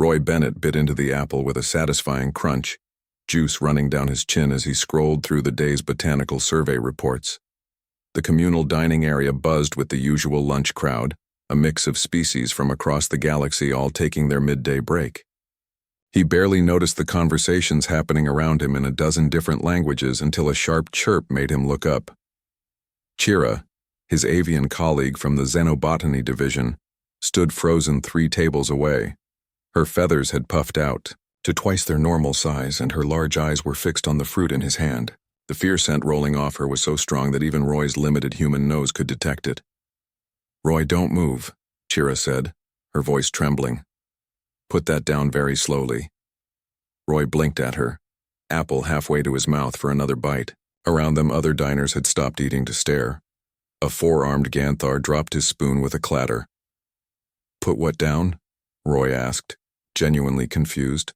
Roy Bennett bit into the apple with a satisfying crunch, juice running down his chin as he scrolled through the day's botanical survey reports. The communal dining area buzzed with the usual lunch crowd, a mix of species from across the galaxy all taking their midday break. He barely noticed the conversations happening around him in a dozen different languages until a sharp chirp made him look up. Chira, his avian colleague from the Xenobotany division, stood frozen 3 tables away. Her feathers had puffed out to twice their normal size, and her large eyes were fixed on the fruit in his hand. The fear scent rolling off her was so strong that even Roy's limited human nose could detect it. "Roy, don't move," Chira said, her voice trembling. "Put that down very slowly." Roy blinked at her, apple halfway to his mouth for another bite. Around them, other diners had stopped eating to stare. A 4-armed Ganthar dropped his spoon with a clatter. "Put what down?" Roy asked, genuinely confused.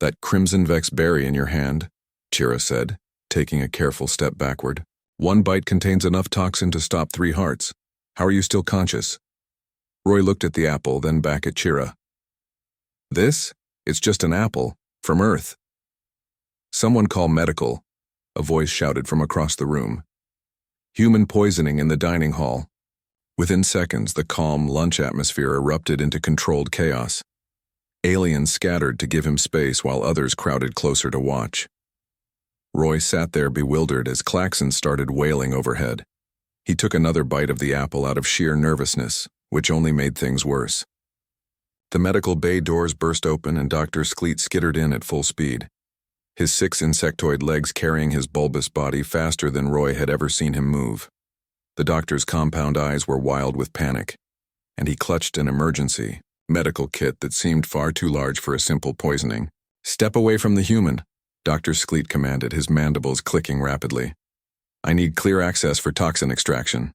"That crimson vex berry in your hand," Chira said, taking a careful step backward. "1 bite contains enough toxin to stop 3 hearts. How are you still conscious?" Roy looked at the apple, then back at Chira. "This? It's just an apple, from Earth." "Someone call medical," a voice shouted from across the room. "Human poisoning in the dining hall." Within seconds, the calm lunch atmosphere erupted into controlled chaos. Aliens scattered to give him space while others crowded closer to watch. Roy sat there bewildered as klaxons started wailing overhead. He took another bite of the apple out of sheer nervousness, which only made things worse. The medical bay doors burst open and Dr. Skleet skittered in at full speed, his 6 insectoid legs carrying his bulbous body faster than Roy had ever seen him move. The doctor's compound eyes were wild with panic, and he clutched an emergency medical kit that seemed far too large for a simple poisoning. "Step away from the human," Dr. Skleet commanded, his mandibles clicking rapidly. "I need clear access for toxin extraction."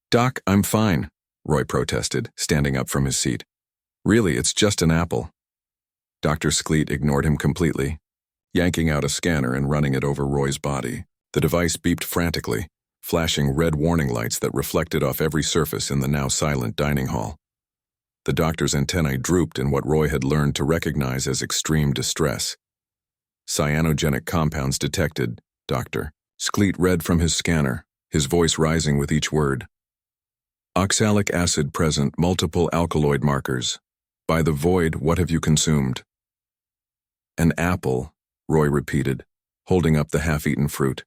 "Doc, I'm fine," Roy protested, standing up from his seat. "Really, it's just an apple." Dr. Skleet ignored him completely, yanking out a scanner and running it over Roy's body. The device beeped frantically, flashing red warning lights that reflected off every surface in the now silent dining hall. The doctor's antennae drooped in what Roy had learned to recognize as extreme distress. "Cyanogenic compounds detected, Doctor." Skleet read from his scanner, his voice rising with each word. "Oxalic acid present, multiple alkaloid markers. By the void, what have you consumed?" "An apple," Roy repeated, holding up the half-eaten fruit.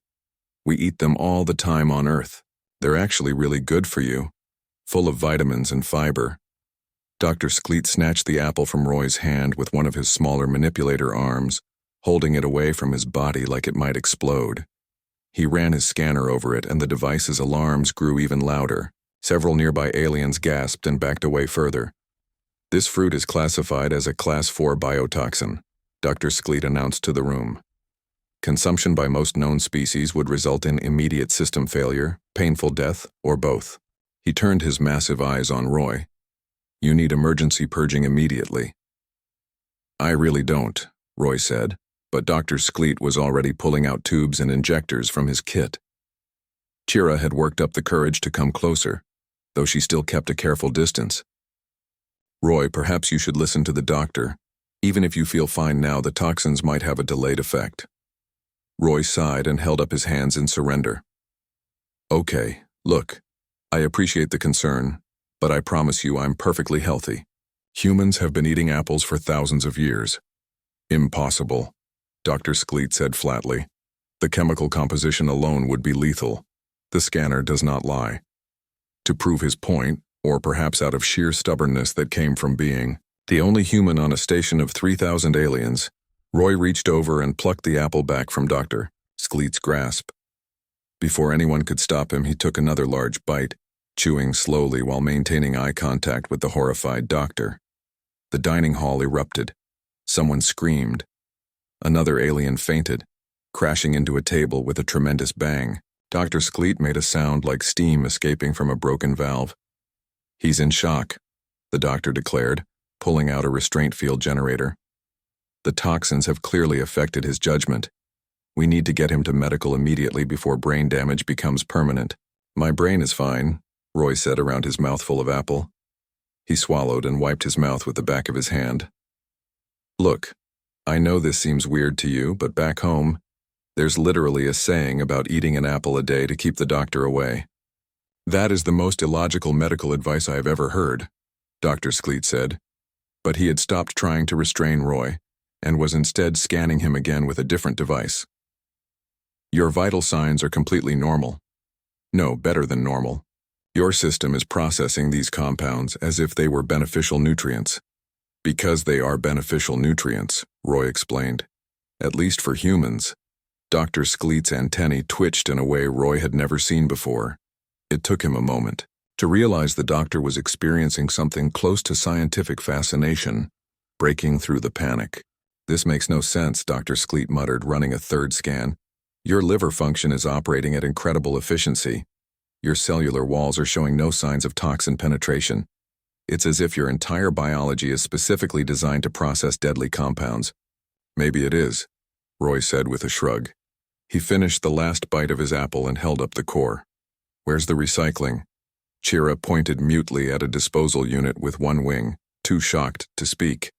"We eat them all the time on Earth. They're actually really good for you, full of vitamins and fiber." Dr. Skleet snatched the apple from Roy's hand with one of his smaller manipulator arms, holding it away from his body like it might explode. He ran his scanner over it, and the device's alarms grew even louder. Several nearby aliens gasped and backed away further. "This fruit is classified as a Class 4 biotoxin," Dr. Skleet announced to the room. "Consumption by most known species would result in immediate system failure, painful death, or both." He turned his massive eyes on Roy. "You need emergency purging immediately." "I really don't," Roy said, but Dr. Skleet was already pulling out tubes and injectors from his kit. Chira had worked up the courage to come closer, though she still kept a careful distance. "Roy, perhaps you should listen to the doctor. Even if you feel fine now, the toxins might have a delayed effect." Roy sighed and held up his hands in surrender. "Okay, look, I appreciate the concern, but I promise you I'm perfectly healthy. Humans have been eating apples for thousands of years." "Impossible," Dr. Skleet said flatly. "The chemical composition alone would be lethal. The scanner does not lie." To prove his point, or perhaps out of sheer stubbornness that came from being the only human on a station of 3,000 aliens, Roy reached over and plucked the apple back from Dr. Skleet's grasp. Before anyone could stop him, he took another large bite, chewing slowly while maintaining eye contact with the horrified doctor. The dining hall erupted. Someone screamed. Another alien fainted, crashing into a table with a tremendous bang. Dr. Skleet made a sound like steam escaping from a broken valve. "He's in shock," the doctor declared, pulling out a restraint field generator. "The toxins have clearly affected his judgment. We need to get him to medical immediately before brain damage becomes permanent." "My brain is fine," Roy said around his mouthful of apple. He swallowed and wiped his mouth with the back of his hand. Look, I know this seems weird to you, but back home, there's literally a saying about eating an apple a day to keep the doctor away. That is the most illogical medical advice I have ever heard, Dr. Skleet said, but he had stopped trying to restrain Roy and was instead scanning him again with a different device. Your vital signs are completely normal. No, better than normal. Your system is processing these compounds as if they were beneficial nutrients. Because they are beneficial nutrients, Roy explained. At least for humans. Dr. Skleet's antennae twitched in a way Roy had never seen before. It took him a moment to realize the doctor was experiencing something close to scientific fascination, breaking through the panic. This makes no sense, Dr. Skleet muttered, running a third scan. Your liver function is operating at incredible efficiency. Your cellular walls are showing no signs of toxin penetration. It's as if your entire biology is specifically designed to process deadly compounds. Maybe it is, Roy said with a shrug. He finished the last bite of his apple and held up the core. Where's the recycling? Chira pointed mutely at a disposal unit with one wing, too shocked to speak.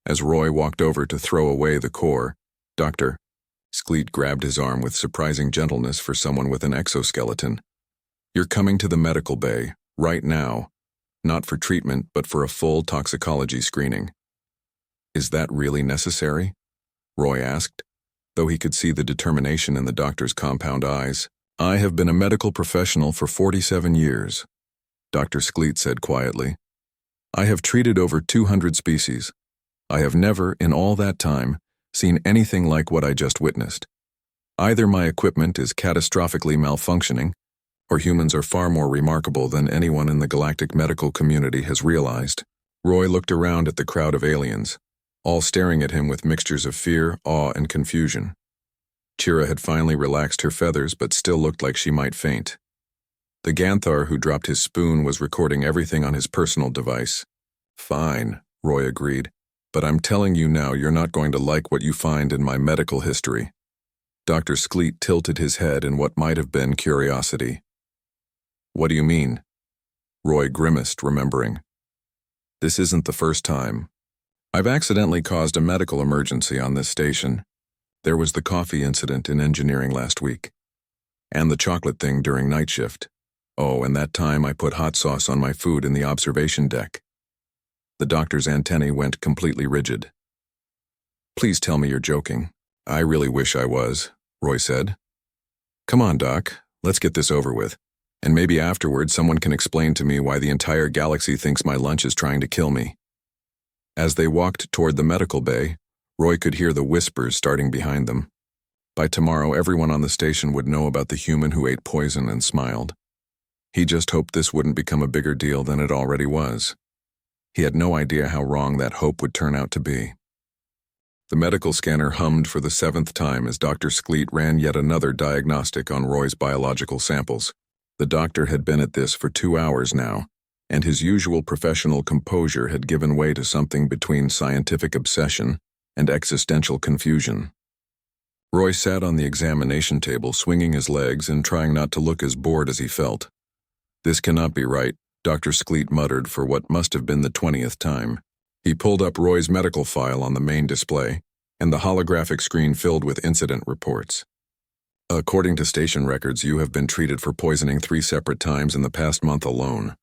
As Roy walked over to throw away the core, Dr. Skleet grabbed his arm with surprising gentleness for someone with an exoskeleton. You're coming to the medical bay, right now. Not for treatment, but for a full toxicology screening. Is that really necessary? Roy asked, though he could see the determination in the doctor's compound eyes. I have been a medical professional for 47 years, Dr. Skleet said quietly. I have treated over 200 species. I have never, in all that time, seen anything like what I just witnessed. Either my equipment is catastrophically malfunctioning, or humans are far more remarkable than anyone in the galactic medical community has realized. Roy looked around at the crowd of aliens, all staring at him with mixtures of fear, awe, and confusion. Chira had finally relaxed her feathers but still looked like she might faint. The Ganthar who dropped his spoon was recording everything on his personal device. Fine, Roy agreed, but I'm telling you now you're not going to like what you find in my medical history. Dr. Skleet tilted his head in what might have been curiosity. What do you mean? Roy grimaced, remembering. This isn't the first time. I've accidentally caused a medical emergency on this station. There was the coffee incident in engineering last week. And the chocolate thing during night shift. Oh, and that time I put hot sauce on my food in the observation deck. The doctor's antennae went completely rigid. Please tell me you're joking. I really wish I was, Roy said. Come on, Doc, let's get this over with. And maybe afterward someone can explain to me why the entire galaxy thinks my lunch is trying to kill me. As they walked toward the medical bay, Roy could hear the whispers starting behind them. By tomorrow, everyone on the station would know about the human who ate poison and smiled. He just hoped this wouldn't become a bigger deal than it already was. He had no idea how wrong that hope would turn out to be. The medical scanner hummed for the 7th time as Dr. Skleet ran yet another diagnostic on Roy's biological samples. The doctor had been at this for 2 hours now, and his usual professional composure had given way to something between scientific obsession and existential confusion. Roy sat on the examination table, swinging his legs and trying not to look as bored as he felt. This cannot be right, Dr. Skleet muttered for what must have been the 20th time. He pulled up Roy's medical file on the main display, and the holographic screen filled with incident reports. According to station records, you have been treated for poisoning 3 separate times in the past month alone.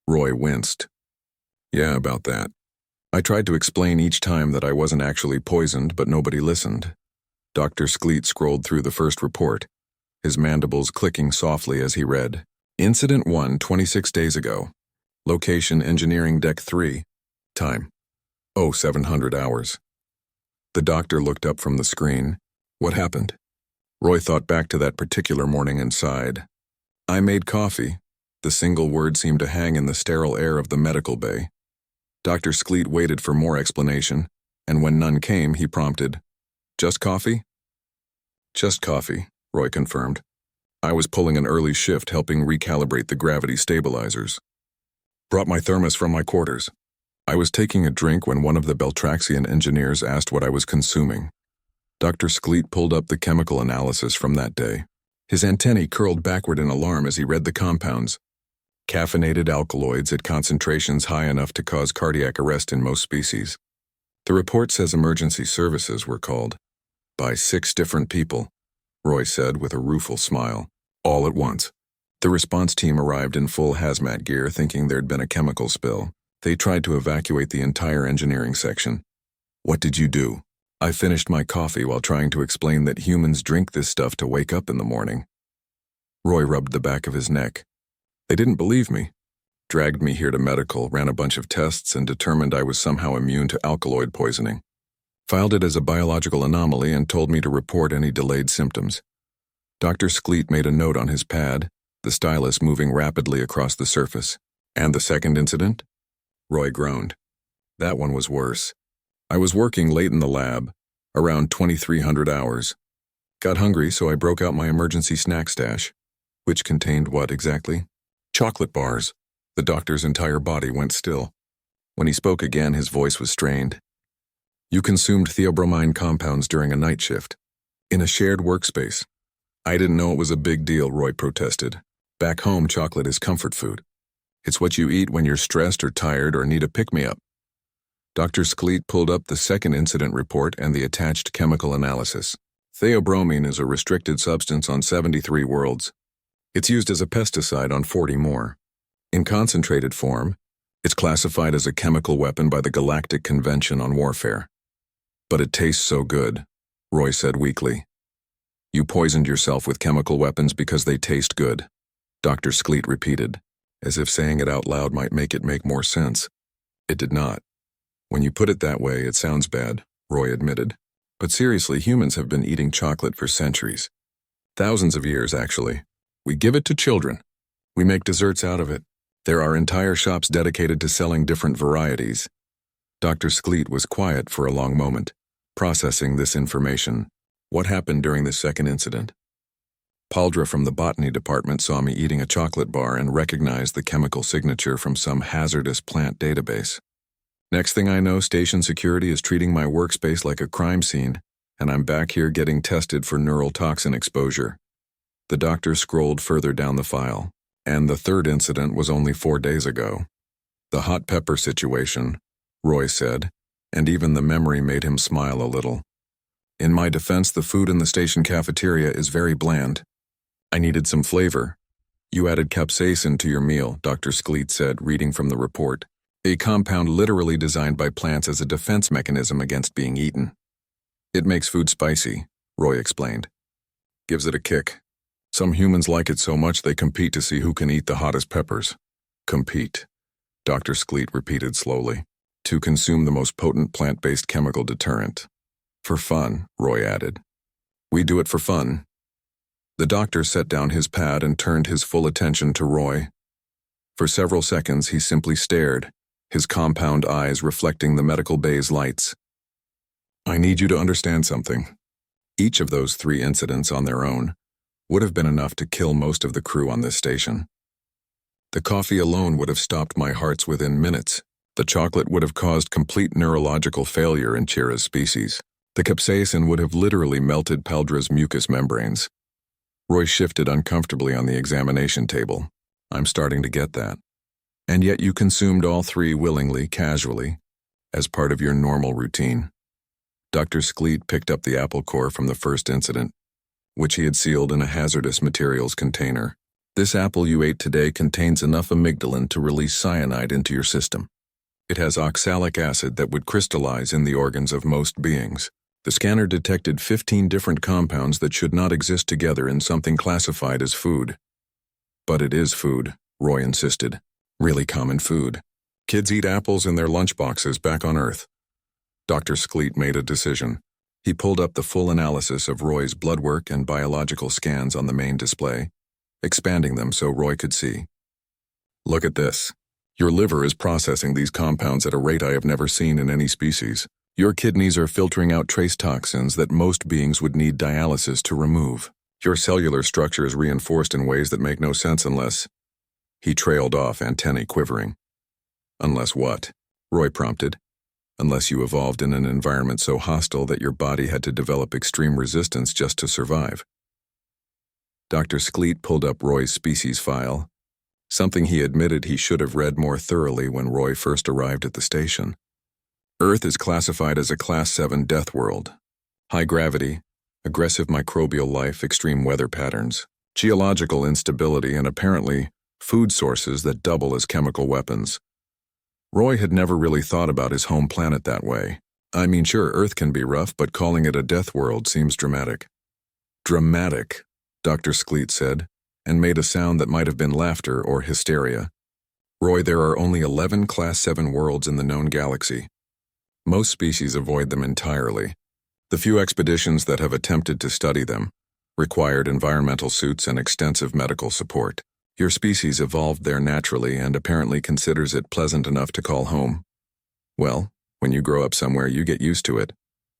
Roy winced. Yeah, about that. I tried to explain each time that I wasn't actually poisoned, but nobody listened. Dr. Skleet scrolled through the first report, his mandibles clicking softly as he read. Incident 1, 26 days ago. Location, Engineering Deck 3. Time. 0700 hours. The doctor looked up from the screen. What happened? Roy thought back to that particular morning and sighed. I made coffee. The single word seemed to hang in the sterile air of the medical bay. Dr. Skleet waited for more explanation, and when none came, he prompted, Just coffee? Just coffee, Roy confirmed. I was pulling an early shift helping recalibrate the gravity stabilizers. Brought my thermos from my quarters. I was taking a drink when one of the Beltraxian engineers asked what I was consuming. Dr. Skleet pulled up the chemical analysis from that day. His antennae curled backward in alarm as he read the compounds. Caffeinated alkaloids at concentrations high enough to cause cardiac arrest in most species. The report says emergency services were called. By 6 different people, Roy said with a rueful smile, all at once. The response team arrived in full hazmat gear thinking there'd been a chemical spill. They tried to evacuate the entire engineering section. What did you do? I finished my coffee while trying to explain that humans drink this stuff to wake up in the morning. Roy rubbed the back of his neck. They didn't believe me. Dragged me here to medical, ran a bunch of tests, and determined I was somehow immune to alkaloid poisoning. Filed it as a biological anomaly and told me to report any delayed symptoms. Dr. Skleet made a note on his pad, the stylus moving rapidly across the surface. And the second incident? Roy groaned. That one was worse. I was working late in the lab, around 2300 hours. Got hungry, so I broke out my emergency snack stash, which contained what exactly? Chocolate bars. The doctor's entire body went still. When he spoke again, his voice was strained. You consumed theobromine compounds during a night shift. In a shared workspace. I didn't know it was a big deal, Roy protested. Back home, chocolate is comfort food. It's what you eat when you're stressed or tired or need a pick-me-up. Dr. Skleet pulled up the second incident report and the attached chemical analysis. Theobromine is a restricted substance on 73 worlds. It's used as a pesticide on 40 more. In concentrated form, it's classified as a chemical weapon by the Galactic Convention on Warfare. But it tastes so good, Roy said weakly. You poisoned yourself with chemical weapons because they taste good, Dr. Skleet repeated, as if saying it out loud might make it make more sense. It did not. When you put it that way, it sounds bad, Roy admitted. But seriously, humans have been eating chocolate for centuries. Thousands of years, actually. We give it to children. We make desserts out of it. There are entire shops dedicated to selling different varieties. Dr. Skleet was quiet for a long moment, processing this information. What happened during the second incident? Paldra from the botany department saw me eating a chocolate bar and recognized the chemical signature from some hazardous plant database. Next thing I know, station security is treating my workspace like a crime scene, and I'm back here getting tested for neural toxin exposure. The doctor scrolled further down the file, and the third incident was only 4 days ago. The hot pepper situation, Roy said, and even the memory made him smile a little. In my defense, the food in the station cafeteria is very bland. I needed some flavor. You added capsaicin to your meal, Dr. Skleet said, reading from the report. A compound literally designed by plants as a defense mechanism against being eaten. It makes food spicy, Roy explained. Gives it a kick. Some humans like it so much they compete to see who can eat the hottest peppers. Compete, Dr. Skleet repeated slowly. To consume the most potent plant-based chemical deterrent. For fun, Roy added. We do it for fun. The doctor set down his pad and turned his full attention to Roy. For several seconds he simply stared, his compound eyes reflecting the medical bay's lights. I need you to understand something. Each of those 3 incidents on their own would have been enough to kill most of the crew on this station. The coffee alone would have stopped my hearts within minutes. The chocolate would have caused complete neurological failure in Chira's species. The capsaicin would have literally melted Paldra's mucous membranes. Roy shifted uncomfortably on the examination table. I'm starting to get that. And yet you consumed all 3 willingly, casually, as part of your normal routine. Dr. Skleet picked up the apple core from the first incident, which he had sealed in a hazardous materials container. This apple you ate today contains enough amygdalin to release cyanide into your system. It has oxalic acid that would crystallize in the organs of most beings. The scanner detected 15 different compounds that should not exist together in something classified as food. But it is food, Roy insisted. Really common food. Kids eat apples in their lunchboxes back on Earth. Dr. Skleet made a decision. He pulled up the full analysis of Roy's blood work and biological scans on the main display, expanding them so Roy could see. Look at this. Your liver is processing these compounds at a rate I have never seen in any species. Your kidneys are filtering out trace toxins that most beings would need dialysis to remove. Your cellular structure is reinforced in ways that make no sense unless... He trailed off, antennae quivering. Unless what? Roy prompted. Unless you evolved in an environment so hostile that your body had to develop extreme resistance just to survive. Dr. Skleet pulled up Roy's species file, something he admitted he should have read more thoroughly when Roy first arrived at the station. Earth is classified as a Class 7 death world. High gravity, aggressive microbial life, extreme weather patterns, geological instability, and apparently food sources that double as chemical weapons. Roy had never really thought about his home planet that way. I mean, sure, Earth can be rough, but calling it a death world seems dramatic. Dramatic, Dr. Skleet said, and made a sound that might have been laughter or hysteria. Roy, there are only 11 Class 7 worlds in the known galaxy. Most species avoid them entirely. The few expeditions that have attempted to study them required environmental suits and extensive medical support. Your species evolved there naturally and apparently considers it pleasant enough to call home. Well, when you grow up somewhere, you get used to it,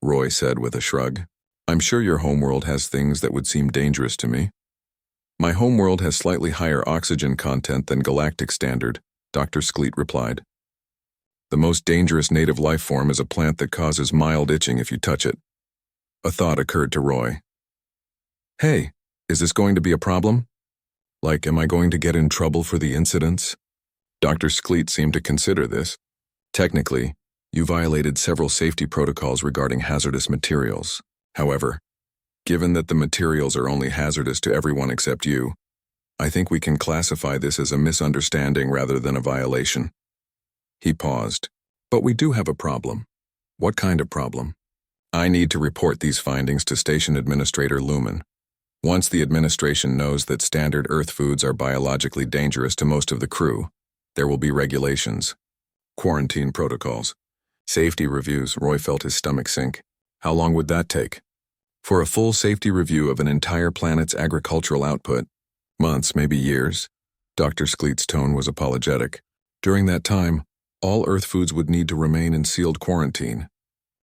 Roy said with a shrug. I'm sure your homeworld has things that would seem dangerous to me. My homeworld has slightly higher oxygen content than galactic standard, Dr. Skleet replied. The most dangerous native life form is a plant that causes mild itching if you touch it. A thought occurred to Roy. Hey, is this going to be a problem? Like, am I going to get in trouble for the incidents? Dr. Skleet seemed to consider this. Technically, you violated several safety protocols regarding hazardous materials. However, given that the materials are only hazardous to everyone except you, I think we can classify this as a misunderstanding rather than a violation. He paused. But we do have a problem. What kind of problem? I need to report these findings to Station Administrator Lumen. Once the administration knows that standard Earth foods are biologically dangerous to most of the crew, there will be regulations, quarantine protocols, safety reviews. Roy felt his stomach sink. How long would that take? For a full safety review of an entire planet's agricultural output, months, maybe years. Dr. Skleet's tone was apologetic. During that time, all Earth foods would need to remain in sealed quarantine,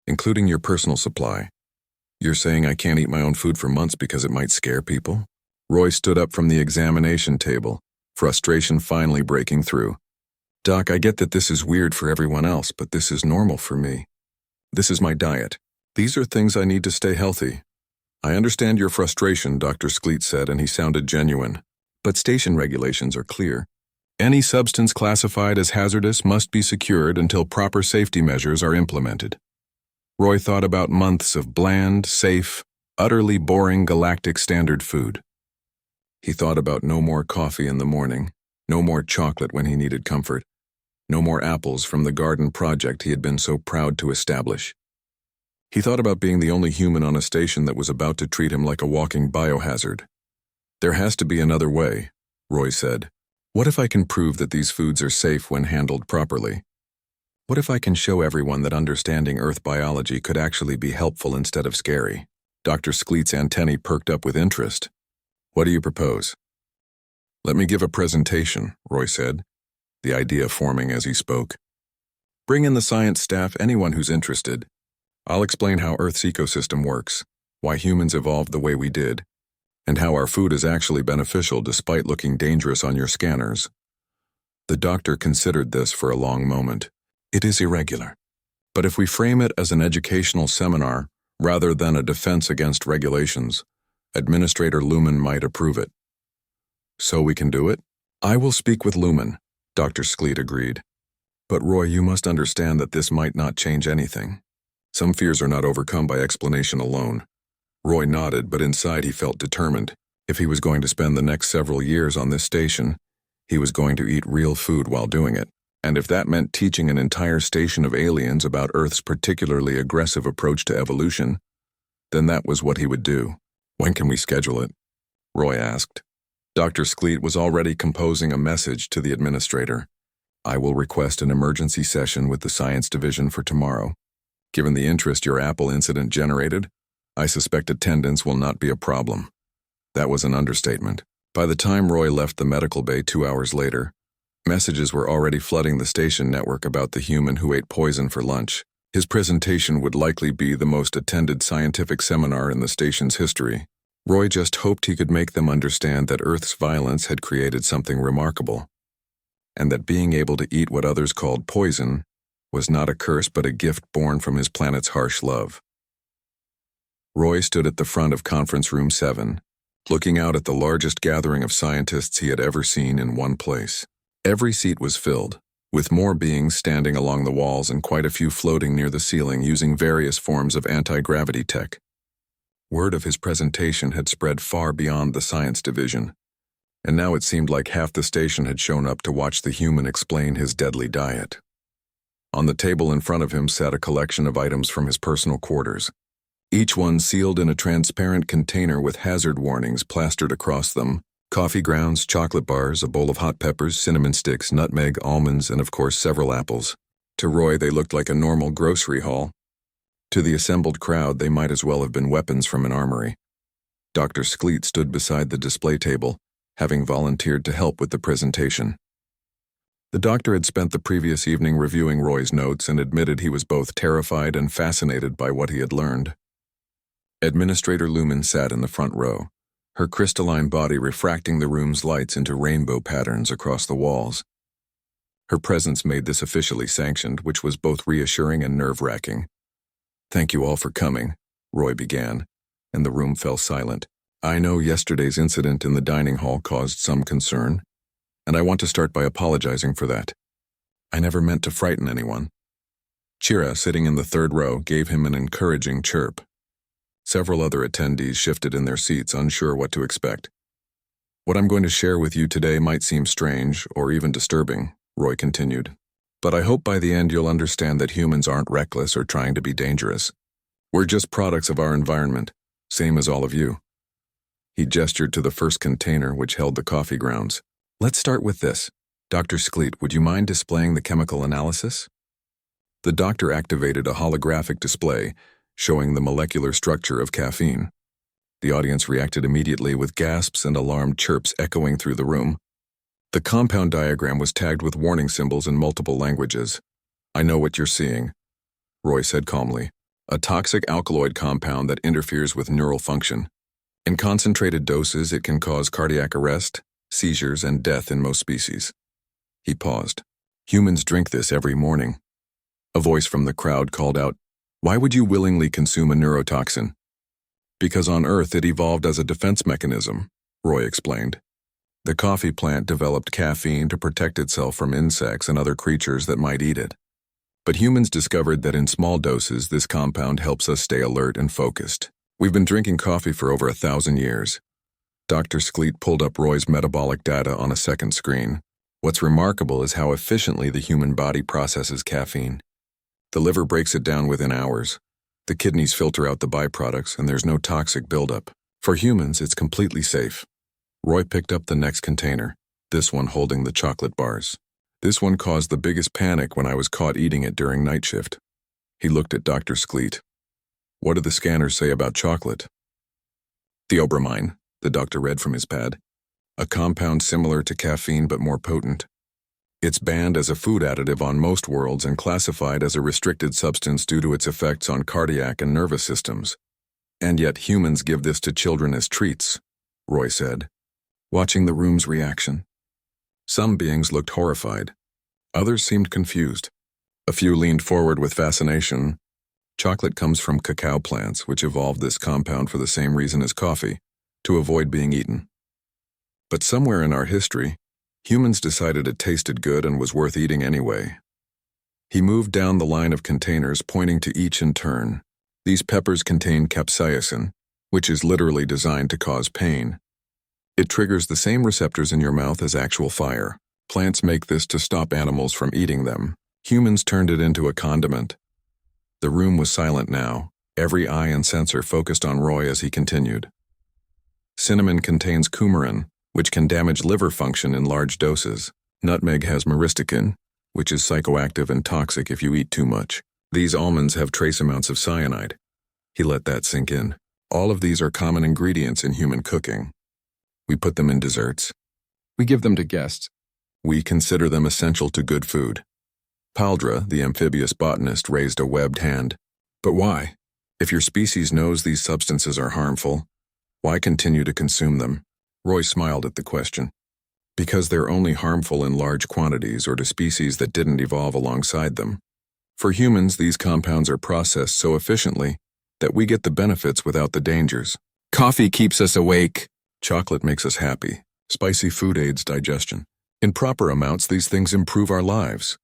including your personal supply. You're saying I can't eat my own food for months because it might scare people? Roy stood up from the examination table, frustration finally breaking through. Doc, I get that this is weird for everyone else, but this is normal for me. This is my diet. These are things I need to stay healthy. I understand your frustration, Dr. Skleet said, and he sounded genuine. But station regulations are clear. Any substance classified as hazardous must be secured until proper safety measures are implemented. Roy thought about months of bland, safe, utterly boring galactic standard food. He thought about no more coffee in the morning, no more chocolate when he needed comfort, no more apples from the garden project he had been so proud to establish. He thought about being the only human on a station that was about to treat him like a walking biohazard. There has to be another way, Roy said. What if I can prove that these foods are safe when handled properly? What if I can show everyone that understanding Earth biology could actually be helpful instead of scary? Dr. Skleet's antennae perked up with interest. What do you propose? Let me give a presentation, Roy said, the idea forming as he spoke. Bring in the science staff, anyone who's interested. I'll explain how Earth's ecosystem works, why humans evolved the way we did, and how our food is actually beneficial despite looking dangerous on your scanners. The doctor considered this for a long moment. It is irregular, but if we frame it as an educational seminar rather than a defense against regulations, Administrator Lumen might approve it. So we can do it? I will speak with Lumen, Dr. Skleet agreed. But Roy, you must understand that this might not change anything. Some fears are not overcome by explanation alone. Roy nodded, but inside he felt determined. If he was going to spend the next several years on this station, he was going to eat real food while doing it. And if that meant teaching an entire station of aliens about Earth's particularly aggressive approach to evolution, then that was what he would do. When can we schedule it? Roy asked. Dr. Skleet was already composing a message to the administrator. I will request an emergency session with the science division for tomorrow. Given the interest your Apple incident generated, I suspect attendance will not be a problem. That was an understatement. By the time Roy left the medical bay 2 hours later, messages were already flooding the station network about the human who ate poison for lunch. His presentation would likely be the most attended scientific seminar in the station's history. Roy just hoped he could make them understand that Earth's violence had created something remarkable, and that being able to eat what others called poison was not a curse but a gift born from his planet's harsh love. Roy stood at the front of Conference Room 7, looking out at the largest gathering of scientists he had ever seen in one place. Every seat was filled, with more beings standing along the walls and quite a few floating near the ceiling using various forms of anti-gravity tech. Word of his presentation had spread far beyond the science division, and now it seemed like half the station had shown up to watch the human explain his deadly diet. On the table in front of him sat a collection of items from his personal quarters, each one sealed in a transparent container with hazard warnings plastered across them: coffee grounds, chocolate bars, a bowl of hot peppers, cinnamon sticks, nutmeg, almonds, and of course several apples. To Roy, they looked like a normal grocery haul. To the assembled crowd, they might as well have been weapons from an armory. Dr. Skleet stood beside the display table, having volunteered to help with the presentation. The doctor had spent the previous evening reviewing Roy's notes and admitted he was both terrified and fascinated by what he had learned. Administrator Lumen sat in the front row, her crystalline body refracting the room's lights into rainbow patterns across the walls. Her presence made this officially sanctioned, which was both reassuring and nerve-wracking. "Thank you all for coming," Roy began, and the room fell silent. "I know yesterday's incident in the dining hall caused some concern, and I want to start by apologizing for that. I never meant to frighten anyone." Chira, sitting in the third row, gave him an encouraging chirp. Several other attendees shifted in their seats, unsure what to expect. "What I'm going to share with you today might seem strange or even disturbing," Roy continued, "but I hope by the end you'll understand that humans aren't reckless or trying to be dangerous. We're just products of our environment, same as all of you." He gestured to the first container, which held the coffee grounds. "Let's start with this. Dr. Skleet, would you mind displaying the chemical analysis?" The doctor activated a holographic display, showing the molecular structure of caffeine. The audience reacted immediately with gasps and alarmed chirps echoing through the room. The compound diagram was tagged with warning symbols in multiple languages. "I know what you're seeing," Roy said calmly. "A toxic alkaloid compound that interferes with neural function. In concentrated doses, it can cause cardiac arrest, seizures, and death in most species." He paused. "Humans drink this every morning." A voice from the crowd called out, "Why would you willingly consume a neurotoxin?" "Because on Earth it evolved as a defense mechanism," Roy explained. "The coffee plant developed caffeine to protect itself from insects and other creatures that might eat it. But humans discovered that in small doses this compound helps us stay alert and focused. We've been drinking coffee for over 1,000 years." Dr. Skleet pulled up Roy's metabolic data on a second screen. "What's remarkable is how efficiently the human body processes caffeine. The liver breaks it down within hours. The kidneys filter out the byproducts, and there's no toxic buildup. For humans, it's completely safe." Roy picked up the next container, this one holding the chocolate bars. "This one caused the biggest panic when I was caught eating it during night shift." He looked at Dr. Skleet. "What do the scanners say about chocolate?" "Theobromine," the doctor read from his pad. "A compound similar to caffeine but more potent. It's banned as a food additive on most worlds and classified as a restricted substance due to its effects on cardiac and nervous systems. And yet humans give this to children as treats," Roy said, watching the room's reaction. Some beings looked horrified. Others seemed confused. A few leaned forward with fascination. "Chocolate comes from cacao plants, which evolved this compound for the same reason as coffee, to avoid being eaten. But somewhere in our history, humans decided it tasted good and was worth eating anyway." He moved down the line of containers, pointing to each in turn. "These peppers contain capsaicin, which is literally designed to cause pain. It triggers the same receptors in your mouth as actual fire. Plants make this to stop animals from eating them. Humans turned it into a condiment." The room was silent now, every eye and sensor focused on Roy as he continued. "Cinnamon contains coumarin, which can damage liver function in large doses. Nutmeg has myristicin, which is psychoactive and toxic if you eat too much. These almonds have trace amounts of cyanide." He let that sink in. "All of these are common ingredients in human cooking. We put them in desserts. We give them to guests. We consider them essential to good food." Paldra, the amphibious botanist, raised a webbed hand. "But why? If your species knows these substances are harmful, why continue to consume them?" Roy smiled at the question. "Because they're only harmful in large quantities or to species that didn't evolve alongside them. For humans, these compounds are processed so efficiently that we get the benefits without the dangers. Coffee keeps us awake. Chocolate makes us happy. Spicy food aids digestion. In proper amounts, these things improve our lives.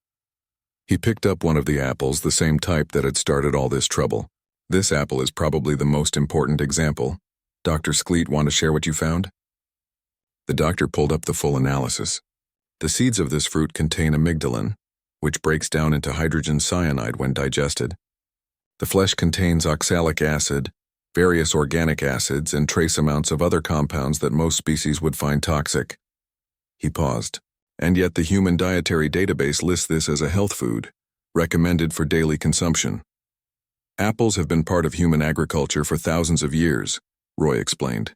He picked up one of the apples, the same type that had started all this trouble. This apple is probably the most important example. Dr. Skleet, want to share what you found? The doctor pulled up the full analysis. The seeds of this fruit contain amygdalin, which breaks down into hydrogen cyanide when digested. The flesh contains oxalic acid, various organic acids, and trace amounts of other compounds that most species would find toxic. He paused. And yet the Human Dietary Database lists this as a health food, recommended for daily consumption. Apples have been part of human agriculture for thousands of years, Roy explained.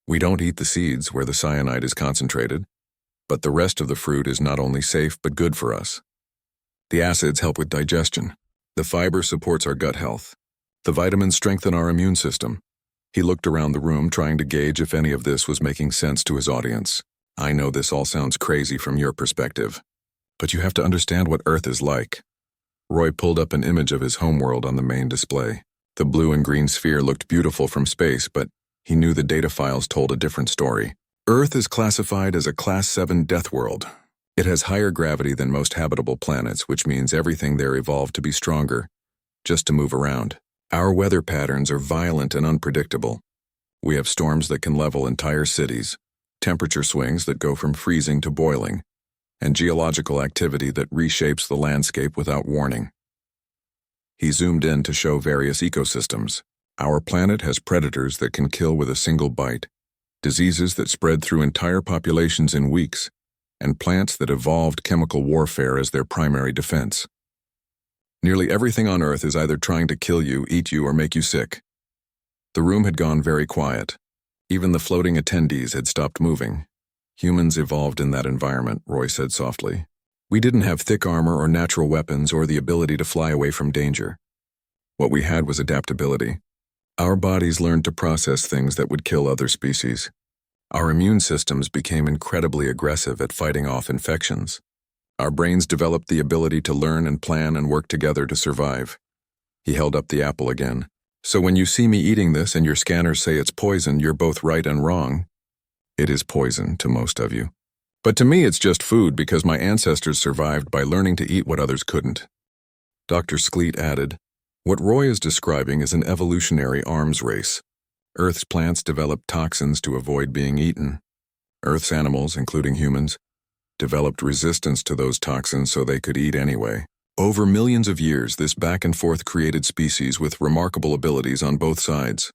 We don't eat the seeds where the cyanide is concentrated, but the rest of the fruit is not only safe but good for us. The acids help with digestion. The fiber supports our gut health. The vitamins strengthen our immune system. He looked around the room trying to gauge if any of this was making sense to his audience. I know this all sounds crazy from your perspective, but you have to understand what Earth is like. Roy pulled up an image of his homeworld on the main display. The blue and green sphere looked beautiful from space, but he knew the data files told a different story. Earth is classified as a Class 7 deathworld. It has higher gravity than most habitable planets, which means everything there evolved to be stronger, just to move around. Our weather patterns are violent and unpredictable. We have storms that can level entire cities, temperature swings that go from freezing to boiling, and geological activity that reshapes the landscape without warning. He zoomed in to show various ecosystems. Our planet has predators that can kill with a single bite, diseases that spread through entire populations in weeks, and plants that evolved chemical warfare as their primary defense. Nearly everything on Earth is either trying to kill you, eat you, or make you sick. The room had gone very quiet. Even the floating attendees had stopped moving. Humans evolved in that environment, Roy said softly. We didn't have thick armor or natural weapons or the ability to fly away from danger. What we had was adaptability. Our bodies learned to process things that would kill other species. Our immune systems became incredibly aggressive at fighting off infections. Our brains developed the ability to learn and plan and work together to survive. He held up the apple again. So when you see me eating this and your scanners say it's poison, you're both right and wrong. It is poison to most of you. But to me it's just food because my ancestors survived by learning to eat what others couldn't. Dr. Skleet added, what Roy is describing is an evolutionary arms race. Earth's plants developed toxins to avoid being eaten. Earth's animals, including humans, developed resistance to those toxins so they could eat anyway. Over millions of years, this back and forth created species with remarkable abilities on both sides.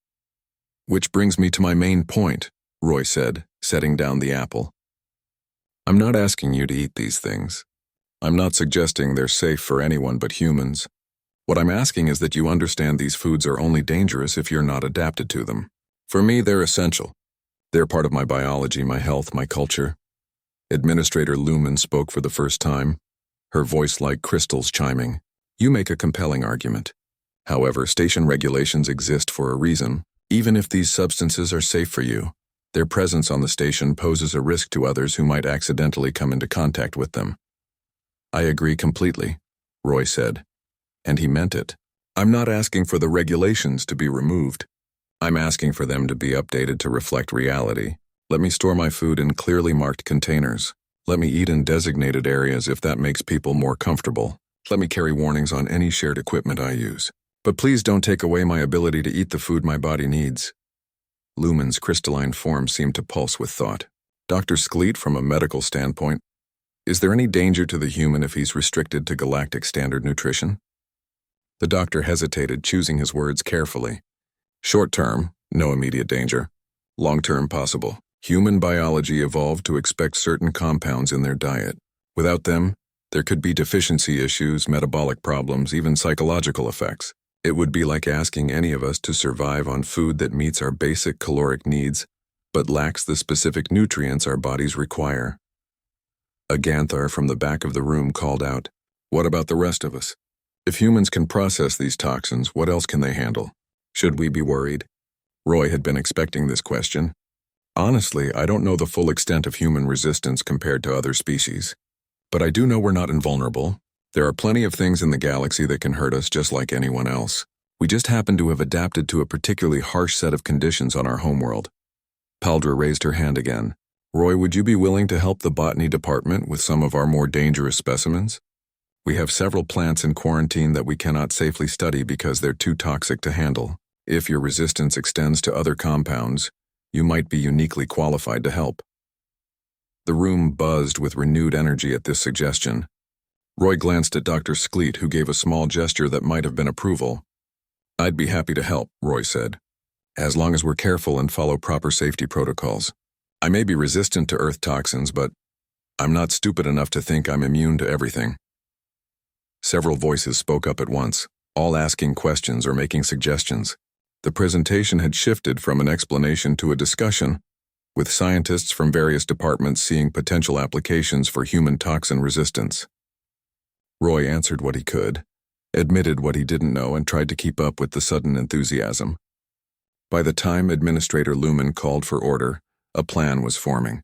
Which brings me to my main point, Roy said, setting down the apple. I'm not asking you to eat these things. I'm not suggesting they're safe for anyone but humans. What I'm asking is that you understand these foods are only dangerous if you're not adapted to them. For me, they're essential. They're part of my biology, my health, my culture. Administrator Lumen spoke for the first time, her voice like crystals chiming. You make a compelling argument. However, station regulations exist for a reason. Even if these substances are safe for you, their presence on the station poses a risk to others who might accidentally come into contact with them. I agree completely, Roy said, and he meant it. I'm not asking for the regulations to be removed. I'm asking for them to be updated to reflect reality. Let me store my food in clearly marked containers. Let me eat in designated areas if that makes people more comfortable. Let me carry warnings on any shared equipment I use. But please don't take away my ability to eat the food my body needs. Lumen's crystalline form seemed to pulse with thought. Dr. Skleet, from a medical standpoint, is there any danger to the human if he's restricted to galactic standard nutrition? The doctor hesitated, choosing his words carefully. Short term, no immediate danger. Long term, possible. Human biology evolved to expect certain compounds in their diet. Without them, there could be deficiency issues, metabolic problems, even psychological effects. It would be like asking any of us to survive on food that meets our basic caloric needs, but lacks the specific nutrients our bodies require. A Ganthar from the back of the room called out, "What about the rest of us? If humans can process these toxins, what else can they handle? Should we be worried?" Roy had been expecting this question. Honestly, I don't know the full extent of human resistance compared to other species. But I do know we're not invulnerable. There are plenty of things in the galaxy that can hurt us just like anyone else. We just happen to have adapted to a particularly harsh set of conditions on our homeworld. Paldra raised her hand again. Roy, would you be willing to help the botany department with some of our more dangerous specimens? We have several plants in quarantine that we cannot safely study because they're too toxic to handle. If your resistance extends to other compounds, you might be uniquely qualified to help. The room buzzed with renewed energy at this suggestion. Roy glanced at Dr. Skleet, who gave a small gesture that might have been approval. I'd be happy to help, Roy said, as long as we're careful and follow proper safety protocols. I may be resistant to earth toxins, but I'm not stupid enough to think I'm immune to everything. Several voices spoke up at once, all asking questions or making suggestions. The presentation had shifted from an explanation to a discussion, with scientists from various departments seeing potential applications for human toxin resistance. Roy answered what he could, admitted what he didn't know, and tried to keep up with the sudden enthusiasm. By the time Administrator Lumen called for order, a plan was forming.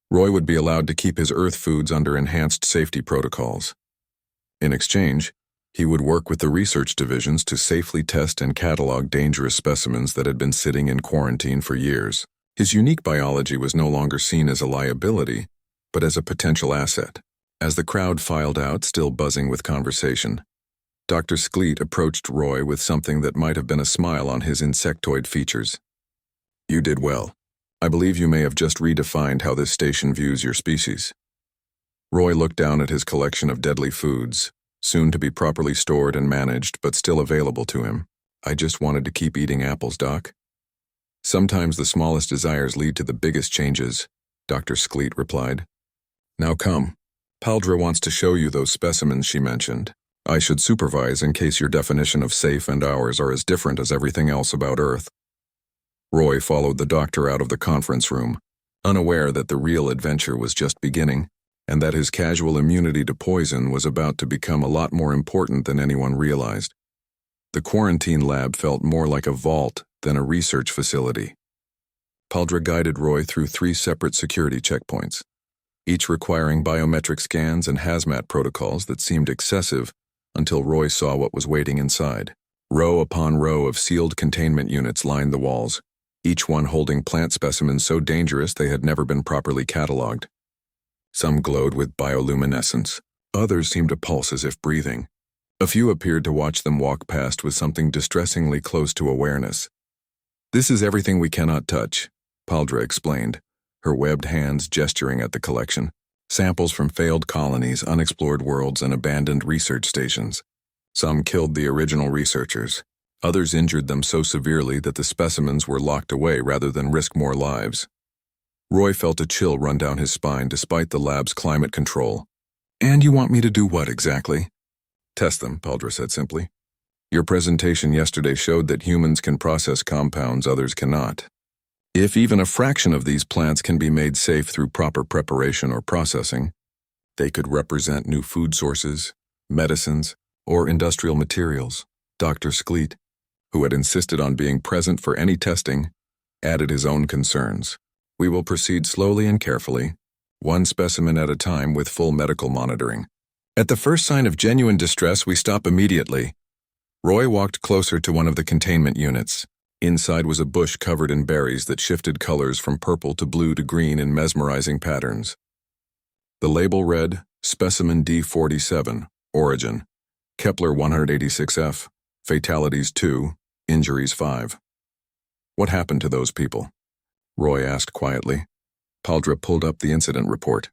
Roy would be allowed to keep his Earth foods under enhanced safety protocols. In exchange, he would work with the research divisions to safely test and catalog dangerous specimens that had been sitting in quarantine for years. His unique biology was no longer seen as a liability, but as a potential asset. As the crowd filed out, still buzzing with conversation, Dr. Skleet approached Roy with something that might have been a smile on his insectoid features. You did well. I believe you may have just redefined how this station views your species. Roy looked down at his collection of deadly foods, soon to be properly stored and managed, but still available to him. I just wanted to keep eating apples, Doc. Sometimes the smallest desires lead to the biggest changes, Dr. Skleet replied. Now come. Paldra wants to show you those specimens she mentioned. I should supervise in case your definition of safe and ours are as different as everything else about Earth. Roy followed the doctor out of the conference room, unaware that the real adventure was just beginning, and that his casual immunity to poison was about to become a lot more important than anyone realized. The quarantine lab felt more like a vault than a research facility. Paldra guided Roy through 3 separate security checkpoints, each requiring biometric scans and hazmat protocols that seemed excessive until Roy saw what was waiting inside. Row upon row of sealed containment units lined the walls, each one holding plant specimens so dangerous they had never been properly cataloged. Some glowed with bioluminescence, others seemed to pulse as if breathing. A few appeared to watch them walk past with something distressingly close to awareness. This is everything we cannot touch, Paldra explained, her webbed hands gesturing at the collection. Samples from failed colonies, unexplored worlds, and abandoned research stations. Some killed the original researchers. Others injured them so severely that the specimens were locked away rather than risk more lives. Roy felt a chill run down his spine despite the lab's climate control. And you want me to do what exactly? Test them, Paldra said simply. Your presentation yesterday showed that humans can process compounds others cannot. If even a fraction of these plants can be made safe through proper preparation or processing, they could represent new food sources, medicines, or industrial materials. Dr. Skleet, who had insisted on being present for any testing, added his own concerns. We will proceed slowly and carefully, one specimen at a time with full medical monitoring. At the first sign of genuine distress, we stop immediately. Roy walked closer to one of the containment units. Inside was a bush covered in berries that shifted colors from purple to blue to green in mesmerizing patterns. The label read, Specimen D47, Origin, Kepler 186F, Fatalities 2, Injuries 5. What happened to those people? Roy asked quietly. Paldra pulled up the incident report.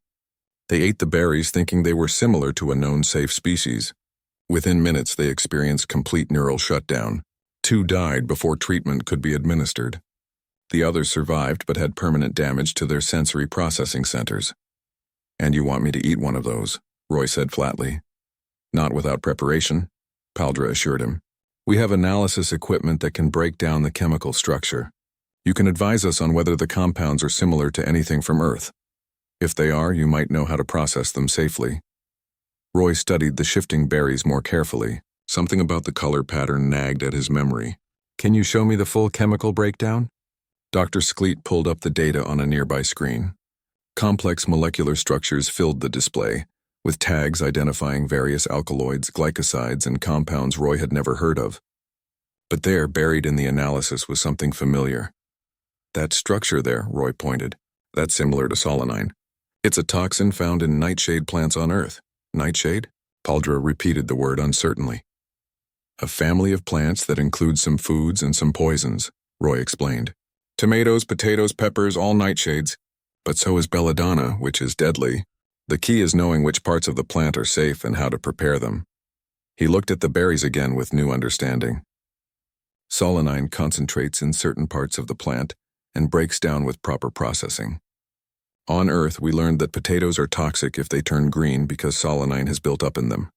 They ate the berries thinking they were similar to a known safe species. Within minutes, they experienced complete neural shutdown. 2 died before treatment could be administered. The others survived but had permanent damage to their sensory processing centers. And you want me to eat one of those, Roy said flatly. Not without preparation, Paldra assured him. We have analysis equipment that can break down the chemical structure. You can advise us on whether the compounds are similar to anything from Earth. If they are, you might know how to process them safely. Roy studied the shifting berries more carefully. Something about the color pattern nagged at his memory. Can you show me the full chemical breakdown? Dr. Skleet pulled up the data on a nearby screen. Complex molecular structures filled the display, with tags identifying various alkaloids, glycosides, and compounds Roy had never heard of. But there, buried in the analysis, was something familiar. That structure there, Roy pointed. That's similar to solanine. It's a toxin found in nightshade plants on Earth. Nightshade? Paldra repeated the word uncertainly. A family of plants that includes some foods and some poisons, Roy explained. Tomatoes, potatoes, peppers, all nightshades. But so is belladonna, which is deadly. The key is knowing which parts of the plant are safe and how to prepare them. He looked at the berries again with new understanding. Solanine concentrates in certain parts of the plant and breaks down with proper processing. On Earth, we learned that potatoes are toxic if they turn green because solanine has built up in them.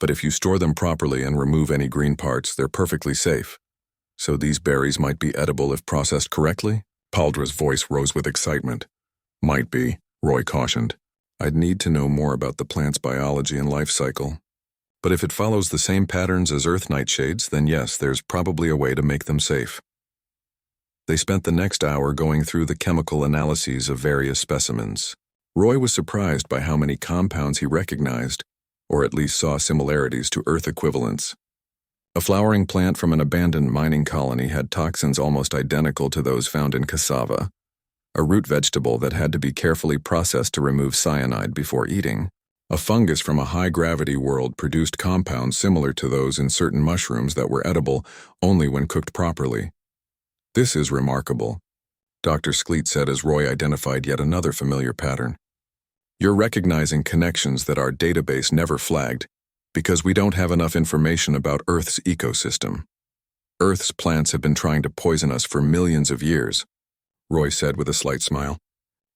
But if you store them properly and remove any green parts, they're perfectly safe. So these berries might be edible if processed correctly? Paldra's voice rose with excitement. Might be, Roy cautioned. I'd need to know more about the plant's biology and life cycle. But if it follows the same patterns as Earth nightshades, then yes, there's probably a way to make them safe. They spent the next hour going through the chemical analyses of various specimens. Roy was surprised by how many compounds he recognized, or at least saw similarities to Earth equivalents. A flowering plant from an abandoned mining colony had toxins almost identical to those found in cassava, a root vegetable that had to be carefully processed to remove cyanide before eating. A fungus from a high-gravity world produced compounds similar to those in certain mushrooms that were edible only when cooked properly. This is remarkable, Dr. Skleet said as Roy identified yet another familiar pattern. You're recognizing connections that our database never flagged because we don't have enough information about Earth's ecosystem. Earth's plants have been trying to poison us for millions of years, Roy said with a slight smile.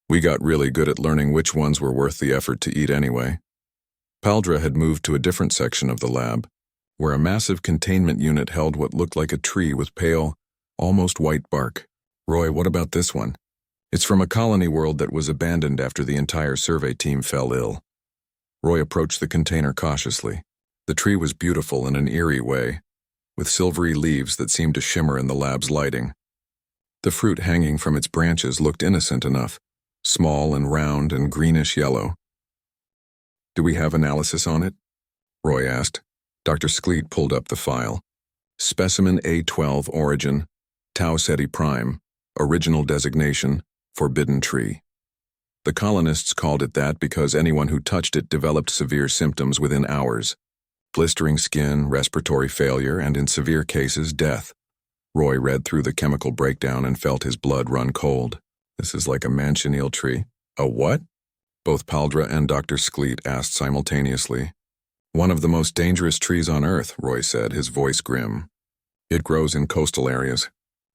We got really good at learning which ones were worth the effort to eat anyway. Paldra had moved to a different section of the lab, where a massive containment unit held what looked like a tree with pale, almost white bark. Roy, what about this one? It's from a colony world that was abandoned after the entire survey team fell ill. Roy approached the container cautiously. The tree was beautiful in an eerie way, with silvery leaves that seemed to shimmer in the lab's lighting. The fruit hanging from its branches looked innocent enough, small and round and greenish yellow. Do we have analysis on it? Roy asked. Dr. Skleet pulled up the file. Specimen A12 origin, Tau Ceti Prime, original designation, forbidden tree. The colonists called it that because anyone who touched it developed severe symptoms within hours. Blistering skin, respiratory failure, and in severe cases, death. Roy read through the chemical breakdown and felt his blood run cold. This is like a manchineal tree. A what? Both Paldra and Dr. Skleet asked simultaneously. One of the most dangerous trees on Earth, Roy said, his voice grim. It grows in coastal areas.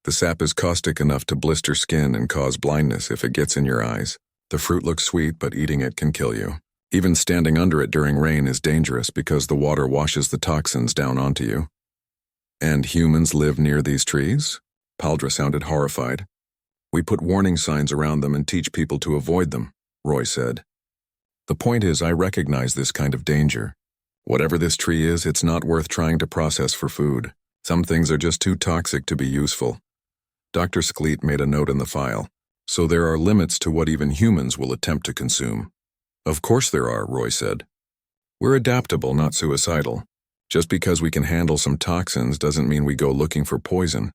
The sap is caustic enough to blister skin and cause blindness if it gets in your eyes. The fruit looks sweet, but eating it can kill you. Even standing under it during rain is dangerous because the water washes the toxins down onto you. And humans live near these trees? Paldra sounded horrified. We put warning signs around them and teach people to avoid them, Roy said. The point is, I recognize this kind of danger. Whatever this tree is, it's not worth trying to process for food. Some things are just too toxic to be useful. Dr. Skleet made a note in the file. So there are limits to what even humans will attempt to consume. Of course there are, Roy said. We're adaptable, not suicidal. Just because we can handle some toxins doesn't mean we go looking for poison.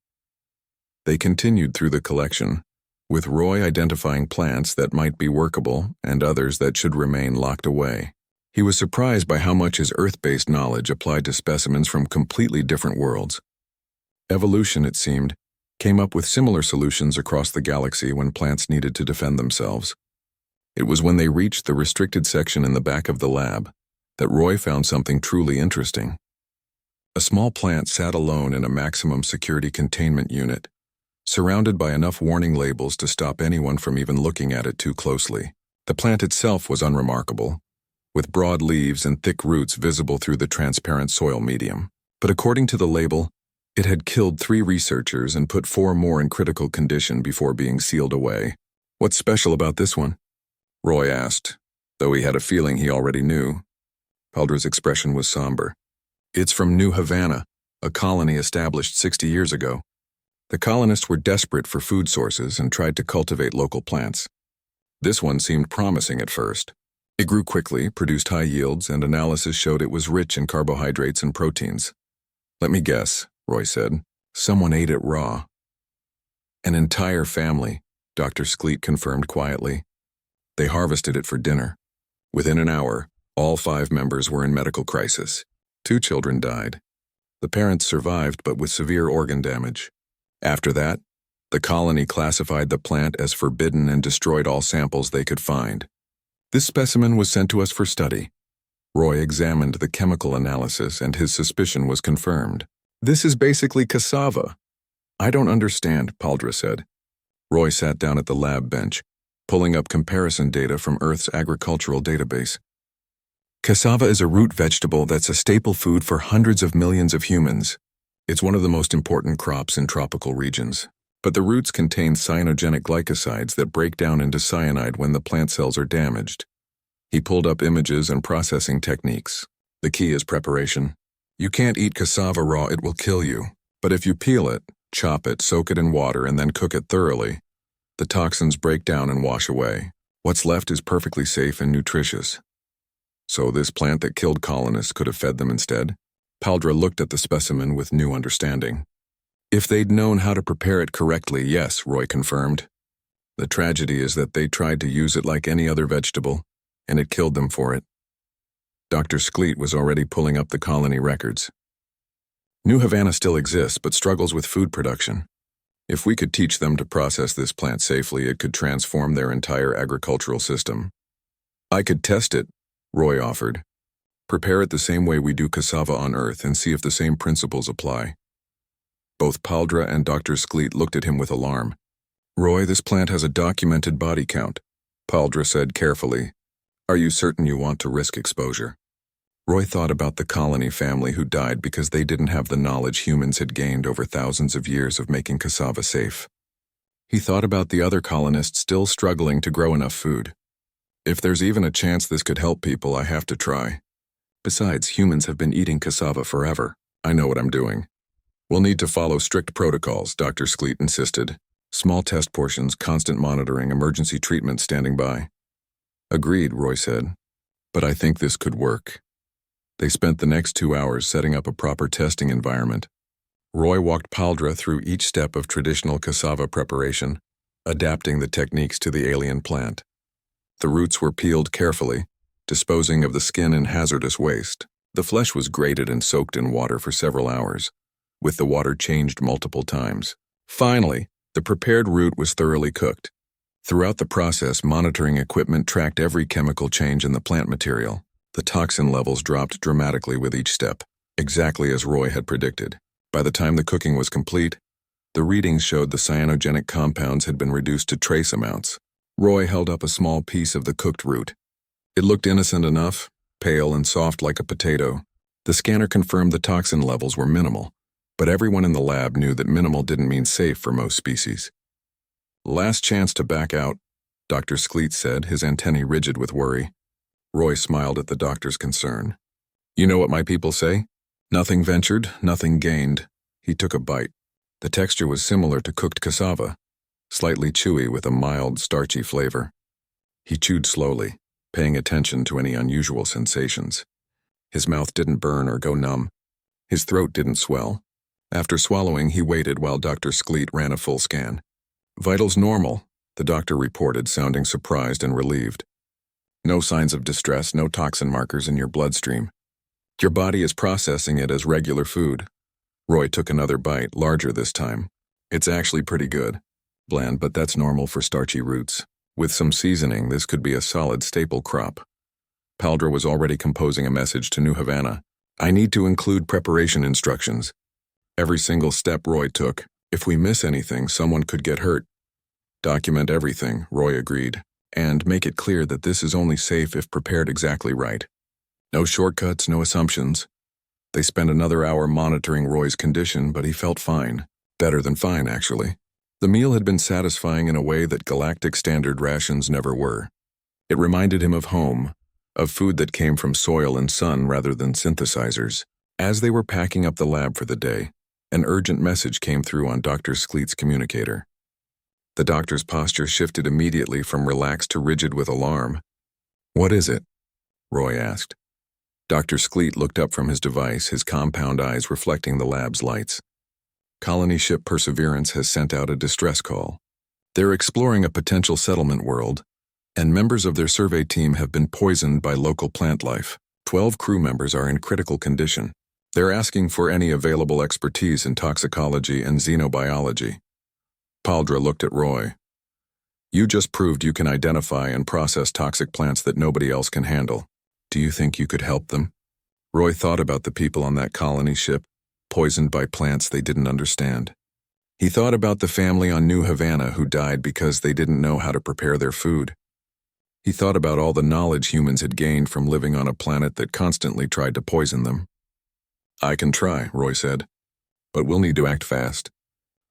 They continued through the collection, with Roy identifying plants that might be workable and others that should remain locked away. He was surprised by how much his Earth-based knowledge applied to specimens from completely different worlds. Evolution, it seemed, came up with similar solutions across the galaxy when plants needed to defend themselves. It was when they reached the restricted section in the back of the lab that Roy found something truly interesting. A small plant sat alone in a maximum security containment unit, surrounded by enough warning labels to stop anyone from even looking at it too closely. The plant itself was unremarkable, with broad leaves and thick roots visible through the transparent soil medium. But according to the label, it had killed 3 researchers and put 4 more in critical condition before being sealed away. What's special about this one? Roy asked, though he had a feeling he already knew. Paldra's expression was somber. It's from New Havana, a colony established 60 years ago. The colonists were desperate for food sources and tried to cultivate local plants. This one seemed promising at first. It grew quickly, produced high yields, and analysis showed it was rich in carbohydrates and proteins. Let me guess, Roy said. Someone ate it raw. An entire family, Dr. Skleet confirmed quietly. They harvested it for dinner. Within an hour, all 5 members were in medical crisis. 2 children died. The parents survived, but with severe organ damage. After that, the colony classified the plant as forbidden and destroyed all samples they could find. This specimen was sent to us for study. Roy examined the chemical analysis and his suspicion was confirmed. This is basically cassava. I don't understand, Paldra said. Roy sat down at the lab bench, pulling up comparison data from Earth's agricultural database. Cassava is a root vegetable that's a staple food for hundreds of millions of humans. It's one of the most important crops in tropical regions. But the roots contain cyanogenic glycosides that break down into cyanide when the plant cells are damaged. He pulled up images and processing techniques. The key is preparation. You can't eat cassava raw, it will kill you. But if you peel it, chop it, soak it in water, and then cook it thoroughly, the toxins break down and wash away. What's left is perfectly safe and nutritious. So this plant that killed colonists could have fed them instead? Paldra looked at the specimen with new understanding. If they'd known how to prepare it correctly, yes, Roy confirmed. The tragedy is that they tried to use it like any other vegetable, and it killed them for it. Dr. Skleet was already pulling up the colony records. New Havana still exists, but struggles with food production. If we could teach them to process this plant safely, it could transform their entire agricultural system. I could test it, Roy offered. Prepare it the same way we do cassava on Earth and see if the same principles apply. Both Paldra and Dr. Skleet looked at him with alarm. Roy, this plant has a documented body count, Paldra said carefully. Are you certain you want to risk exposure? Roy thought about the colony family who died because they didn't have the knowledge humans had gained over thousands of years of making cassava safe. He thought about the other colonists still struggling to grow enough food. If there's even a chance this could help people, I have to try. Besides, humans have been eating cassava forever. I know what I'm doing. We'll need to follow strict protocols, Dr. Skleet insisted. Small test portions, constant monitoring, emergency treatment standing by. Agreed, Roy said. But I think this could work. They spent the next 2 hours setting up a proper testing environment. Roy walked Paldra through each step of traditional cassava preparation, adapting the techniques to the alien plant. The roots were peeled carefully, disposing of the skin and hazardous waste. The flesh was grated and soaked in water for several hours, with the water changed multiple times. Finally, the prepared root was thoroughly cooked. Throughout the process, monitoring equipment tracked every chemical change in the plant material. The toxin levels dropped dramatically with each step, exactly as Roy had predicted. By the time the cooking was complete, the readings showed the cyanogenic compounds had been reduced to trace amounts. Roy held up a small piece of the cooked root. It looked innocent enough, pale and soft like a potato. The scanner confirmed the toxin levels were minimal, but everyone in the lab knew that minimal didn't mean safe for most species. Last chance to back out, Dr. Skleet said, his antennae rigid with worry. Roy smiled at the doctor's concern. You know what my people say? Nothing ventured, nothing gained. He took a bite. The texture was similar to cooked cassava, slightly chewy with a mild, starchy flavor. He chewed slowly, paying attention to any unusual sensations. His mouth didn't burn or go numb. His throat didn't swell. After swallowing, he waited while Dr. Skleet ran a full scan. Vitals normal, the doctor reported, sounding surprised and relieved. No signs of distress, no toxin markers in your bloodstream. Your body is processing it as regular food. Roy took another bite, larger this time. It's actually pretty good. Bland, but that's normal for starchy roots. With some seasoning, this could be a solid staple crop. Paldra was already composing a message to New Havana. I need to include preparation instructions. Every single step Roy took. If we miss anything, someone could get hurt. Document everything, Roy agreed, and make it clear that this is only safe if prepared exactly right. No shortcuts, no assumptions. They spent another hour monitoring Roy's condition, but he felt fine. Better than fine, actually. The meal had been satisfying in a way that galactic standard rations never were. It reminded him of home, of food that came from soil and sun rather than synthesizers. As they were packing up the lab for the day, an urgent message came through on Dr. Skleet's communicator. The doctor's posture shifted immediately from relaxed to rigid with alarm. What is it? Roy asked. Dr. Skleet looked up from his device, his compound eyes reflecting the lab's lights. Colony ship Perseverance has sent out a distress call. They're exploring a potential settlement world, and members of their survey team have been poisoned by local plant life. 12 crew members are in critical condition. They're asking for any available expertise in toxicology and xenobiology. Paldra looked at Roy. You just proved you can identify and process toxic plants that nobody else can handle. Do you think you could help them? Roy thought about the people on that colony ship, poisoned by plants they didn't understand. He thought about the family on New Havana who died because they didn't know how to prepare their food. He thought about all the knowledge humans had gained from living on a planet that constantly tried to poison them. I can try, Roy said, but we'll need to act fast.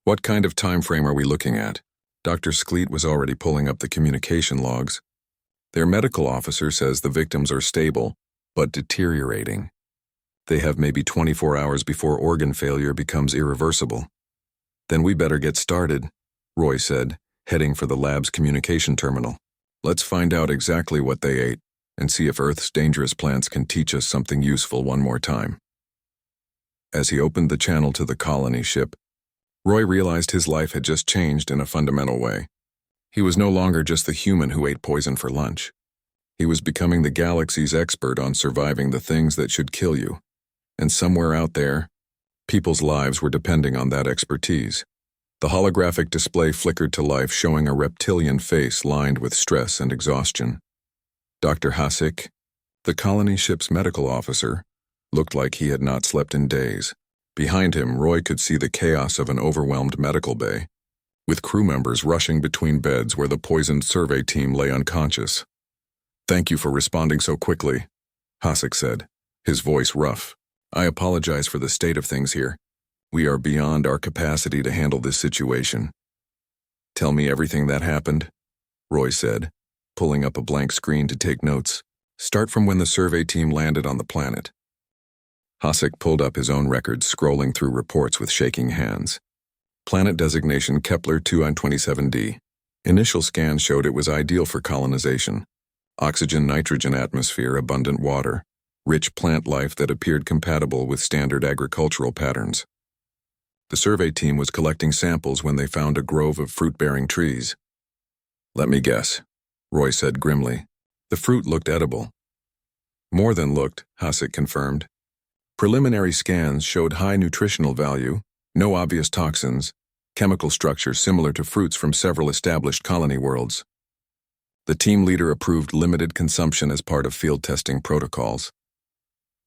What kind of time frame are we looking at? Dr. Skleet was already pulling up the communication logs. Their medical officer says the victims are stable, but deteriorating. They have maybe 24 hours before organ failure becomes irreversible. Then we better get started, Roy said, heading for the lab's communication terminal. Let's find out exactly what they ate and see if Earth's dangerous plants can teach us something useful one more time. As he opened the channel to the colony ship, Roy realized his life had just changed in a fundamental way. He was no longer just the human who ate poison for lunch. He was becoming the galaxy's expert on surviving the things that should kill you. And somewhere out there, people's lives were depending on that expertise. The holographic display flickered to life, showing a reptilian face lined with stress and exhaustion. Dr. Hasek, the colony ship's medical officer, looked like he had not slept in days. Behind him, Roy could see the chaos of an overwhelmed medical bay, with crew members rushing between beds where the poisoned survey team lay unconscious. Thank you for responding so quickly, Hasek said, his voice rough. I apologize for the state of things here. We are beyond our capacity to handle this situation. Tell me everything that happened, Roy said, pulling up a blank screen to take notes. Start from when the survey team landed on the planet. Hasek pulled up his own records, scrolling through reports with shaking hands. Planet designation Kepler 2I27d. Initial scans showed it was ideal for colonization. Oxygen-nitrogen atmosphere, abundant water, rich plant life that appeared compatible with standard agricultural patterns. The survey team was collecting samples when they found a grove of fruit-bearing trees. Let me guess, Roy said grimly. The fruit looked edible. More than looked, Hasek confirmed. Preliminary scans showed high nutritional value, no obvious toxins, chemical structure similar to fruits from several established colony worlds. The team leader approved limited consumption as part of field testing protocols.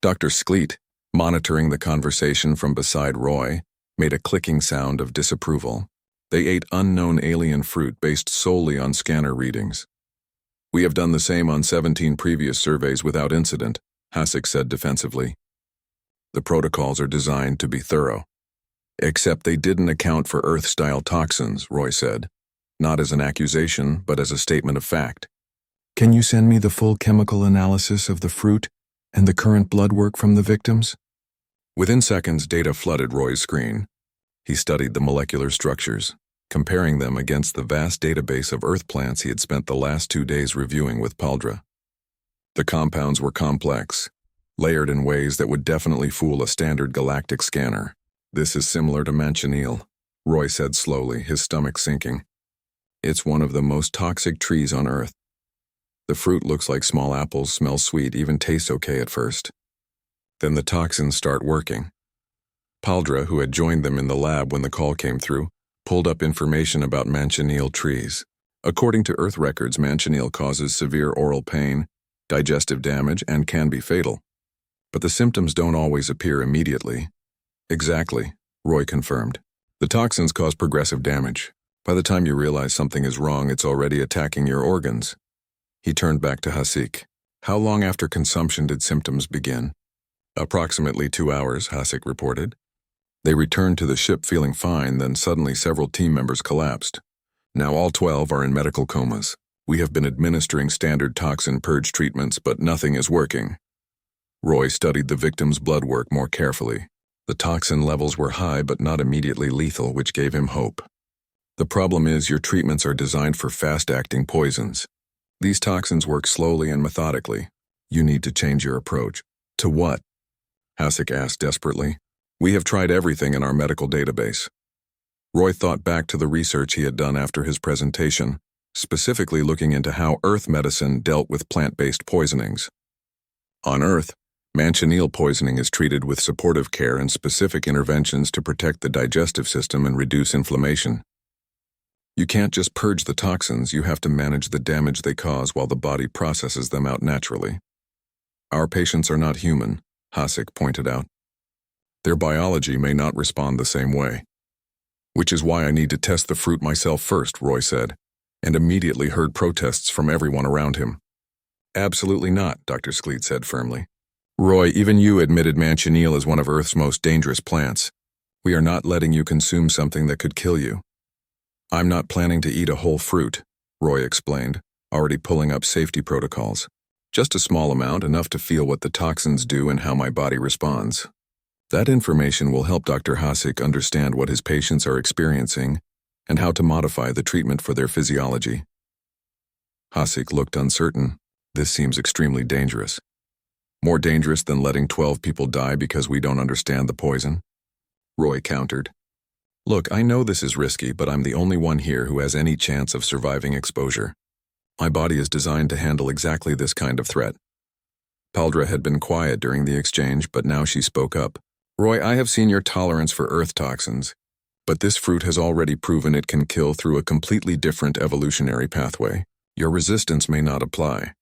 Dr. Skleet, monitoring the conversation from beside Roy, made a clicking sound of disapproval. They ate unknown alien fruit based solely on scanner readings. We have done the same on 17 previous surveys without incident, Hasek said defensively. The protocols are designed to be thorough. Except they didn't account for Earth-style toxins, Roy said. Not as an accusation, but as a statement of fact. Can you send me the full chemical analysis of the fruit and the current blood work from the victims? Within seconds, data flooded Roy's screen. He studied the molecular structures, comparing them against the vast database of Earth plants he had spent the last 2 days reviewing with Paldra. The compounds were complex, layered in ways that would definitely fool a standard galactic scanner. This is similar to manchineel, Roy said slowly, his stomach sinking. It's one of the most toxic trees on Earth. The fruit looks like small apples, smells sweet, even tastes okay at first. Then the toxins start working. Paldra, who had joined them in the lab when the call came through, pulled up information about manchineel trees. According to Earth records, manchineel causes severe oral pain, digestive damage, and can be fatal. But the symptoms don't always appear immediately. Exactly, Roy confirmed. The toxins cause progressive damage. By the time you realize something is wrong, it's already attacking your organs. He turned back to Hasek. How long after consumption did symptoms begin? Approximately 2 hours, Hasek reported. They returned to the ship feeling fine, then suddenly several team members collapsed. Now all 12 are in medical comas. We have been administering standard toxin purge treatments, but nothing is working. Roy studied the victims' blood work more carefully. The toxin levels were high but not immediately lethal, which gave him hope. The problem is your treatments are designed for fast-acting poisons. These toxins work slowly and methodically. You need to change your approach. To what? Hasek asked desperately. We have tried everything in our medical database. Roy thought back to the research he had done after his presentation, specifically looking into how Earth medicine dealt with plant-based poisonings. On Earth, manchineel poisoning is treated with supportive care and specific interventions to protect the digestive system and reduce inflammation. You can't just purge the toxins, you have to manage the damage they cause while the body processes them out naturally. Our patients are not human, Hasek pointed out. Their biology may not respond the same way. Which is why I need to test the fruit myself first, Roy said, and immediately heard protests from everyone around him. Absolutely not, Dr. Skleet said firmly. Roy, even you admitted manchineel is one of Earth's most dangerous plants. We are not letting you consume something that could kill you. I'm not planning to eat a whole fruit, Roy explained, already pulling up safety protocols. Just a small amount, enough to feel what the toxins do and how my body responds. That information will help Dr. Hasek understand what his patients are experiencing and how to modify the treatment for their physiology. Hasek looked uncertain. This seems extremely dangerous. More dangerous than letting 12 people die because we don't understand the poison? Roy countered. Look, I know this is risky, but I'm the only one here who has any chance of surviving exposure. My body is designed to handle exactly this kind of threat. Paldra had been quiet during the exchange, but now she spoke up. Roy, I have seen your tolerance for Earth toxins, but this fruit has already proven it can kill through a completely different evolutionary pathway. Your resistance may not apply.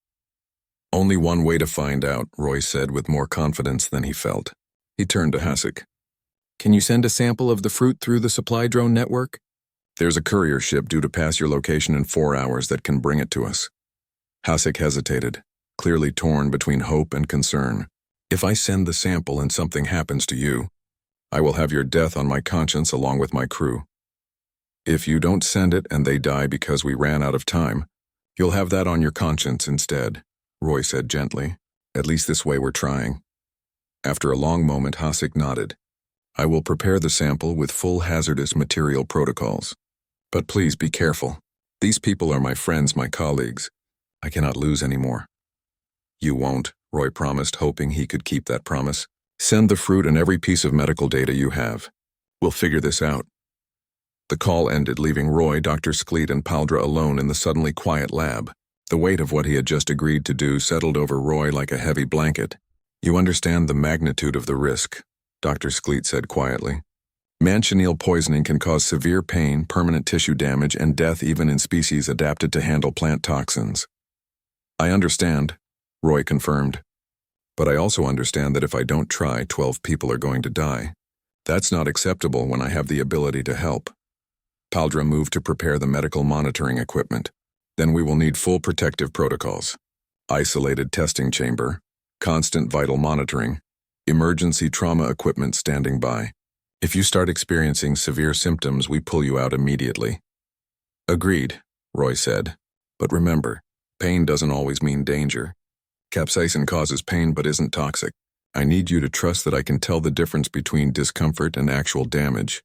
Only one way to find out, Roy said with more confidence than he felt. He turned to Hasek. Can you send a sample of the fruit through the supply drone network? There's a courier ship due to pass your location in 4 hours that can bring it to us. Hasek hesitated, clearly torn between hope and concern. If I send the sample and something happens to you, I will have your death on my conscience along with my crew. If you don't send it and they die because we ran out of time, you'll have that on your conscience instead, Roy said gently. At least this way we're trying. After a long moment, Hasek nodded. I will prepare the sample with full hazardous material protocols. But please be careful. These people are my friends, my colleagues. I cannot lose any more. You won't, Roy promised, hoping he could keep that promise. Send the fruit and every piece of medical data you have. We'll figure this out. The call ended, leaving Roy, Dr. Skleet, and Paldra alone in the suddenly quiet lab. The weight of what he had just agreed to do settled over Roy like a heavy blanket. You understand the magnitude of the risk, Dr. Skleet said quietly. Manchineel poisoning can cause severe pain, permanent tissue damage, and death even in species adapted to handle plant toxins. I understand, Roy confirmed. But I also understand that if I don't try, 12 people are going to die. That's not acceptable when I have the ability to help. Paldra moved to prepare the medical monitoring equipment. Then we will need full protective protocols. Isolated testing chamber, constant vital monitoring, emergency trauma equipment standing by. If you start experiencing severe symptoms, we pull you out immediately. Agreed, Roy said. But remember, pain doesn't always mean danger. Capsaicin causes pain but isn't toxic. I need you to trust that I can tell the difference between discomfort and actual damage.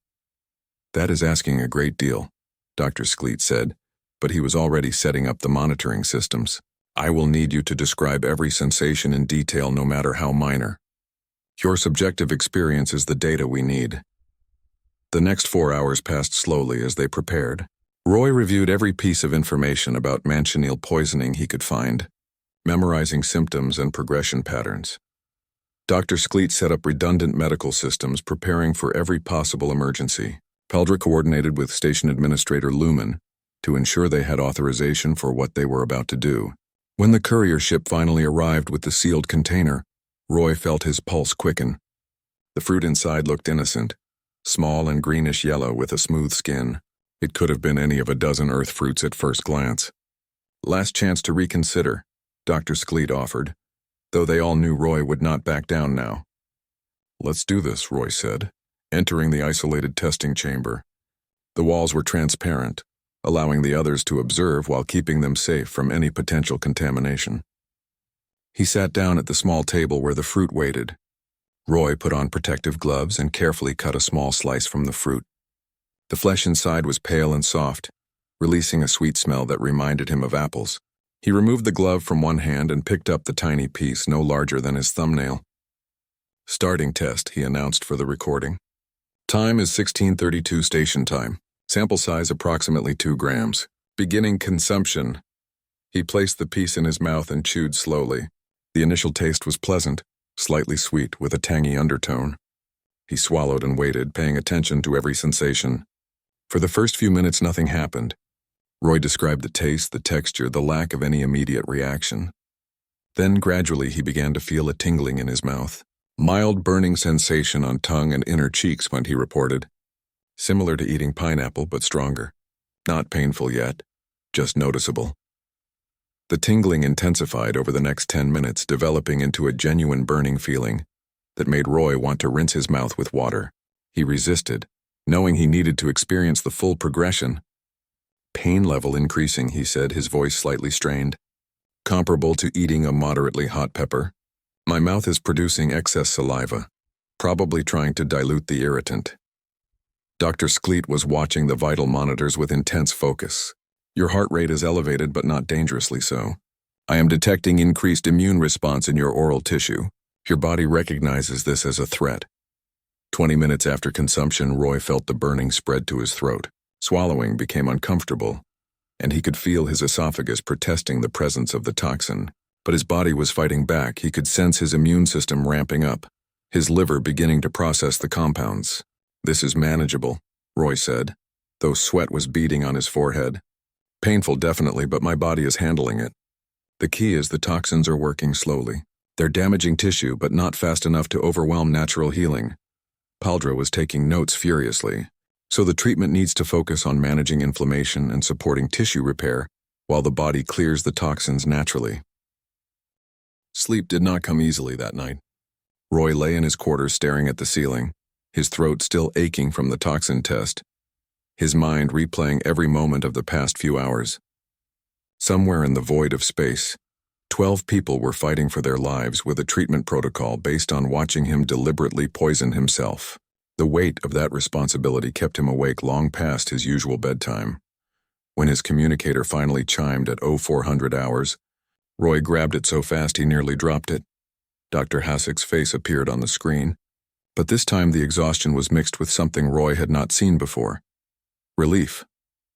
That is asking a great deal, Dr. Skleet said, but he was already setting up the monitoring systems. I will need you to describe every sensation in detail, no matter how minor. Your subjective experience is the data we need. The next 4 hours passed slowly as they prepared. Roy reviewed every piece of information about manchineel poisoning he could find, memorizing symptoms and progression patterns. Dr. Skleet set up redundant medical systems, preparing for every possible emergency. Paldra coordinated with Station Administrator Lumen to ensure they had authorization for what they were about to do. When the courier ship finally arrived with the sealed container, Roy felt his pulse quicken. The fruit inside looked innocent, small and greenish-yellow with a smooth skin. It could have been any of a dozen Earth fruits at first glance. Last chance to reconsider, Dr. Skleet offered, though they all knew Roy would not back down now. Let's do this, Roy said, entering the isolated testing chamber. The walls were transparent, allowing the others to observe while keeping them safe from any potential contamination. He sat down at the small table where the fruit waited. Roy put on protective gloves and carefully cut a small slice from the fruit. The flesh inside was pale and soft, releasing a sweet smell that reminded him of apples. He removed the glove from one hand and picked up the tiny piece no larger than his thumbnail. Starting test, he announced for the recording. Time is 16:32 station time. Sample size approximately 2 grams. Beginning consumption. He placed the piece in his mouth and chewed slowly. The initial taste was pleasant, slightly sweet with a tangy undertone. He swallowed and waited, paying attention to every sensation. For the first few minutes, nothing happened. Roy described the taste, the texture, the lack of any immediate reaction. Then gradually he began to feel a tingling in his mouth. Mild burning sensation on tongue and inner cheeks, he reported. Similar to eating pineapple, but stronger. Not painful yet, just noticeable. The tingling intensified over the next 10 minutes, developing into a genuine burning feeling that made Roy want to rinse his mouth with water. He resisted, knowing he needed to experience the full progression. Pain level increasing, he said, his voice slightly strained. Comparable to eating a moderately hot pepper. My mouth is producing excess saliva, probably trying to dilute the irritant. Dr. Skleet was watching the vital monitors with intense focus. Your heart rate is elevated, but not dangerously so. I am detecting increased immune response in your oral tissue. Your body recognizes this as a threat. 20 minutes after consumption, Roy felt the burning spread to his throat. Swallowing became uncomfortable, and he could feel his esophagus protesting the presence of the toxin. But his body was fighting back. He could sense his immune system ramping up, his liver beginning to process the compounds. This is manageable, Roy said, though sweat was beading on his forehead. Painful, definitely, but my body is handling it. The key is the toxins are working slowly. They're damaging tissue, but not fast enough to overwhelm natural healing. Paldra was taking notes furiously. So the treatment needs to focus on managing inflammation and supporting tissue repair while the body clears the toxins naturally. Sleep did not come easily that night. Roy lay in his quarters staring at the ceiling, his throat still aching from the toxin test, his mind replaying every moment of the past few hours. Somewhere in the void of space, 12 people were fighting for their lives with a treatment protocol based on watching him deliberately poison himself. The weight of that responsibility kept him awake long past his usual bedtime. When his communicator finally chimed at 0400 hours, Roy grabbed it so fast he nearly dropped it. Dr. Hasek's face appeared on the screen, but this time the exhaustion was mixed with something Roy had not seen before. Relief.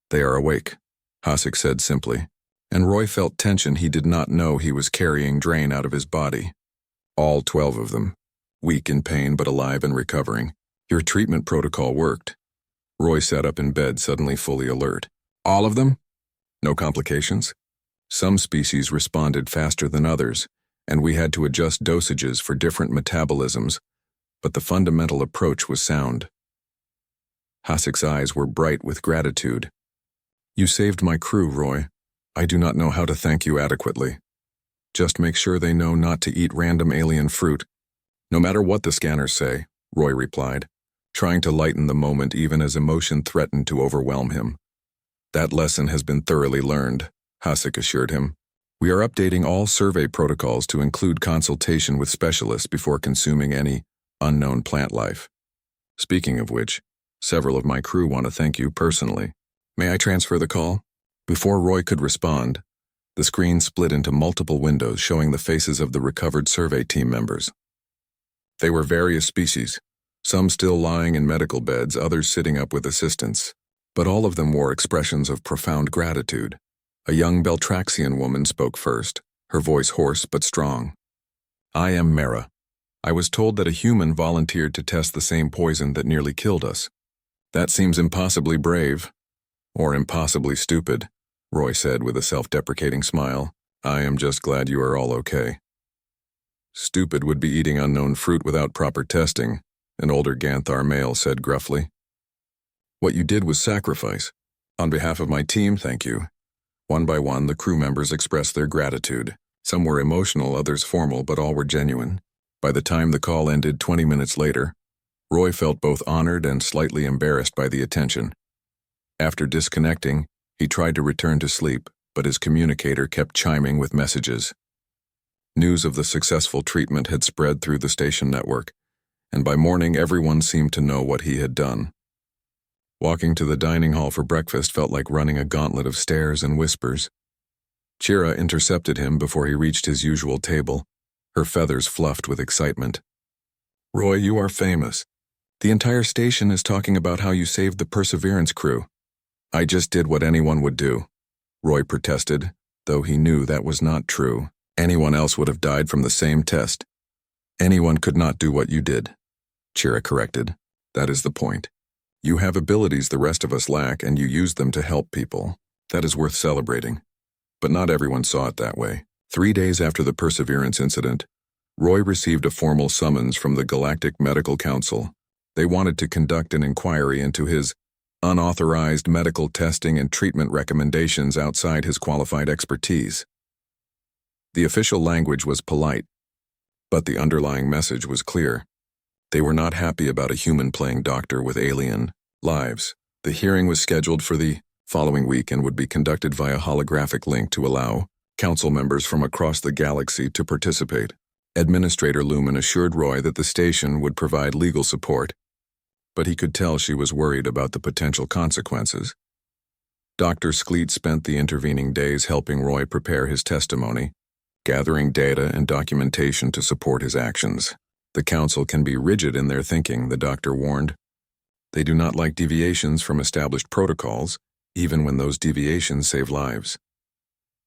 They are awake, Hasek said simply, and Roy felt tension he did not know he was carrying drain out of his body. All 12 of them, weak in pain but alive and recovering. Your treatment protocol worked. Roy sat up in bed, suddenly fully alert. All of them? No complications? Some species responded faster than others, and we had to adjust dosages for different metabolisms, but the fundamental approach was sound. Hasek's eyes were bright with gratitude. You saved my crew, Roy. I do not know how to thank you adequately. Just make sure they know not to eat random alien fruit. No matter what the scanners say, Roy replied, trying to lighten the moment even as emotion threatened to overwhelm him. That lesson has been thoroughly learned, Hasek assured him. We are updating all survey protocols to include consultation with specialists before consuming any unknown plant life. Speaking of which, several of my crew want to thank you personally. May I transfer the call? Before Roy could respond, the screen split into multiple windows showing the faces of the recovered survey team members. They were various species, some still lying in medical beds, others sitting up with assistants, but all of them wore expressions of profound gratitude. A young Beltraxian woman spoke first, her voice hoarse but strong. I am Mara. I was told that a human volunteered to test the same poison that nearly killed us. That seems impossibly brave. Or impossibly stupid, Roy said with a self-deprecating smile. I am just glad you are all okay. Stupid would be eating unknown fruit without proper testing, an older Ganthar male said gruffly. What you did was sacrifice. On behalf of my team, thank you. One by one, the crew members expressed their gratitude. Some were emotional, others formal, but all were genuine. By the time the call ended 20 minutes later, Roy felt both honored and slightly embarrassed by the attention. After disconnecting, he tried to return to sleep, but his communicator kept chiming with messages. News of the successful treatment had spread through the station network, and by morning everyone seemed to know what he had done. Walking to the dining hall for breakfast felt like running a gauntlet of stares and whispers. Chira intercepted him before he reached his usual table, her feathers fluffed with excitement. Roy, you are famous. The entire station is talking about how you saved the Perseverance crew. I just did what anyone would do, Roy protested, though he knew that was not true. Anyone else would have died from the same test. Anyone could not do what you did, Chira corrected. That is the point. You have abilities the rest of us lack, and you use them to help people. That is worth celebrating. But not everyone saw it that way. 3 days after the Perseverance incident, Roy received a formal summons from the Galactic Medical Council. They wanted to conduct an inquiry into his unauthorized medical testing and treatment recommendations outside his qualified expertise. The official language was polite, but the underlying message was clear. They were not happy about a human playing doctor with alien lives. The hearing was scheduled for the following week and would be conducted via holographic link to allow council members from across the galaxy to participate. Administrator Lumen assured Roy that the station would provide legal support, but he could tell she was worried about the potential consequences. Dr. Skleet spent the intervening days helping Roy prepare his testimony, gathering data and documentation to support his actions. The council can be rigid in their thinking, the doctor warned. They do not like deviations from established protocols, even when those deviations save lives.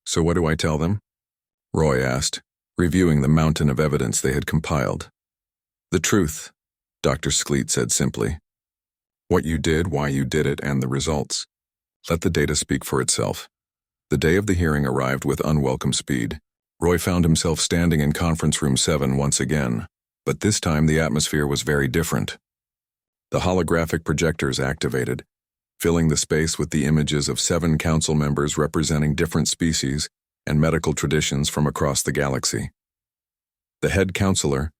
So what do I tell them? Roy asked, reviewing the mountain of evidence they had compiled. The truth, Dr. Skleet said simply. What you did, why you did it, and the results. Let the data speak for itself. The day of the hearing arrived with unwelcome speed. Roy found himself standing in Conference Room 7 once again, but this time the atmosphere was very different. The holographic projectors activated, filling the space with the images of 7 council members representing different species and medical traditions from across the galaxy. The head counselor,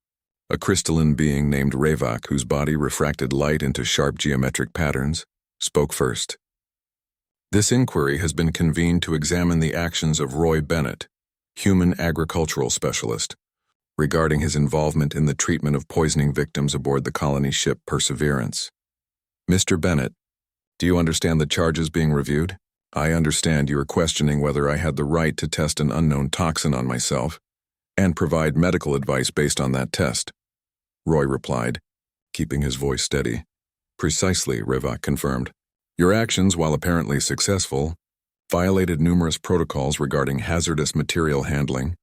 a crystalline being named Ravak whose body refracted light into sharp geometric patterns, spoke first. This inquiry has been convened to examine the actions of Roy Bennett, human agricultural specialist, regarding his involvement in the treatment of poisoning victims aboard the colony ship Perseverance. Mr. Bennett, do you understand the charges being reviewed? I understand you are questioning whether I had the right to test an unknown toxin on myself and provide medical advice based on that test, Roy replied, keeping his voice steady. Precisely, Ravak confirmed. Your actions, while apparently successful, violated numerous protocols regarding hazardous material handling,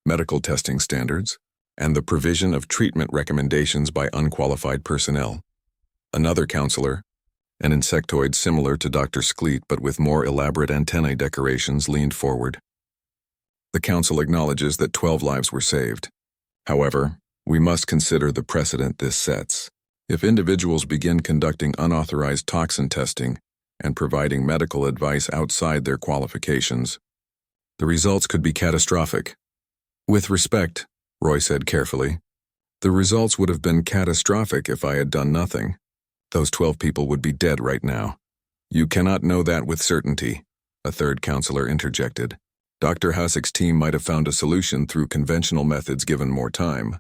medical testing standards, and the provision of treatment recommendations by unqualified personnel. Another counselor, an insectoid similar to Dr. Skleet but with more elaborate antennae decorations, leaned forward. The council acknowledges that 12 lives were saved. However, we must consider the precedent this sets. If individuals begin conducting unauthorized toxin testing and providing medical advice outside their qualifications, the results could be catastrophic. With respect, Roy said carefully, the results would have been catastrophic if I had done nothing. Those 12 people would be dead right now. You cannot know that with certainty, a third counselor interjected. Dr. Hasek's team might have found a solution through conventional methods given more time.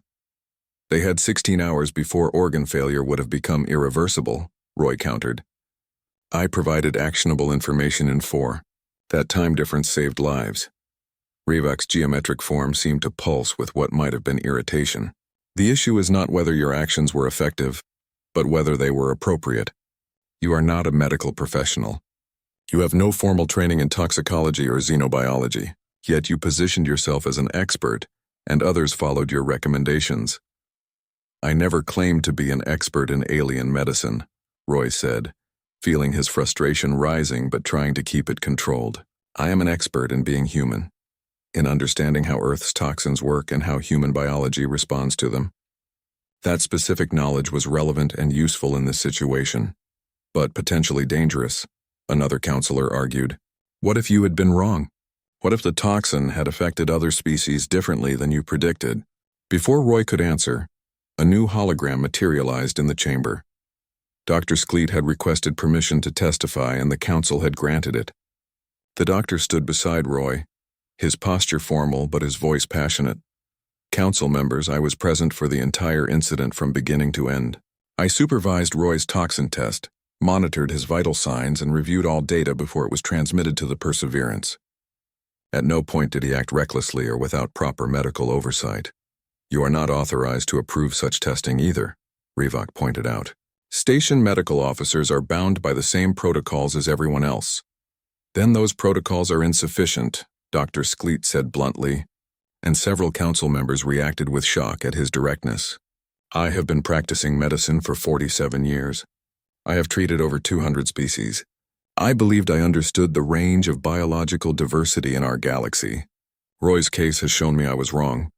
They had 16 hours before organ failure would have become irreversible, Roy countered. I provided actionable information in 4. That time difference saved lives. Ravak's geometric form seemed to pulse with what might have been irritation. The issue is not whether your actions were effective, but whether they were appropriate. You are not a medical professional. You have no formal training in toxicology or xenobiology, yet you positioned yourself as an expert, and others followed your recommendations. I never claimed to be an expert in alien medicine, Roy said, feeling his frustration rising but trying to keep it controlled. I am an expert in being human, in understanding how Earth's toxins work and how human biology responds to them. That specific knowledge was relevant and useful in this situation, but potentially dangerous, another counselor argued. What if you had been wrong? What if the toxin had affected other species differently than you predicted? Before Roy could answer, a new hologram materialized in the chamber. Dr. Skleet had requested permission to testify and the council had granted it. The doctor stood beside Roy, his posture formal but his voice passionate. Council members, I was present for the entire incident from beginning to end. I supervised Roy's toxin test, monitored his vital signs, and reviewed all data before it was transmitted to the Perseverance. At no point did he act recklessly or without proper medical oversight. You are not authorized to approve such testing either, Ravak pointed out. Station medical officers are bound by the same protocols as everyone else. Then those protocols are insufficient, Dr. Skleet said bluntly, and several council members reacted with shock at his directness. I have been practicing medicine for 47 years. I have treated over 200 species. I believed I understood the range of biological diversity in our galaxy. Roy's case has shown me I was wrong.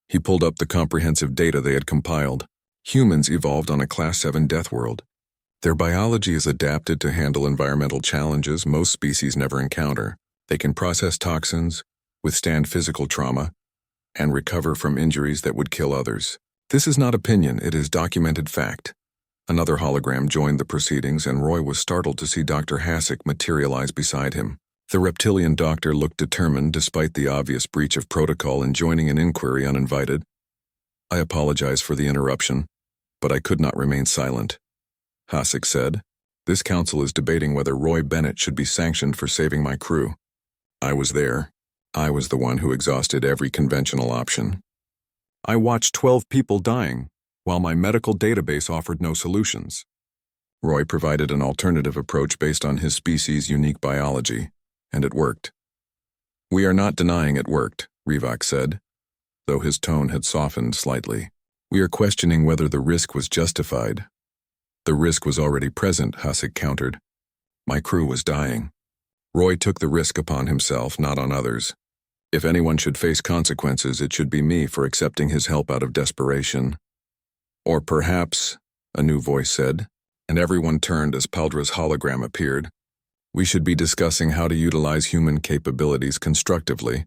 He pulled up the comprehensive data they had compiled. Humans evolved on a Class 7 deathworld. Their biology is adapted to handle environmental challenges most species never encounter. They can process toxins, withstand physical trauma, and recover from injuries that would kill others. This is not opinion, it is documented fact. Another hologram joined the proceedings, and Roy was startled to see Dr. Hasek materialize beside him. The reptilian doctor looked determined despite the obvious breach of protocol in joining an inquiry uninvited. I apologize for the interruption, but I could not remain silent. Hasek said, "This council is debating whether Roy Bennett should be sanctioned for saving my crew. I was there. I was the one who exhausted every conventional option. I watched 12 people dying, while my medical database offered no solutions." Roy provided an alternative approach based on his species' unique biology, and it worked. "We are not denying it worked," Rivak said, though his tone had softened slightly. "We are questioning whether the risk was justified." "The risk was already present," Hasek countered. "My crew was dying. Roy took the risk upon himself, not on others. If anyone should face consequences, it should be me for accepting his help out of desperation." "Or perhaps," a new voice said, and everyone turned as Paldra's hologram appeared, "we should be discussing how to utilize human capabilities constructively,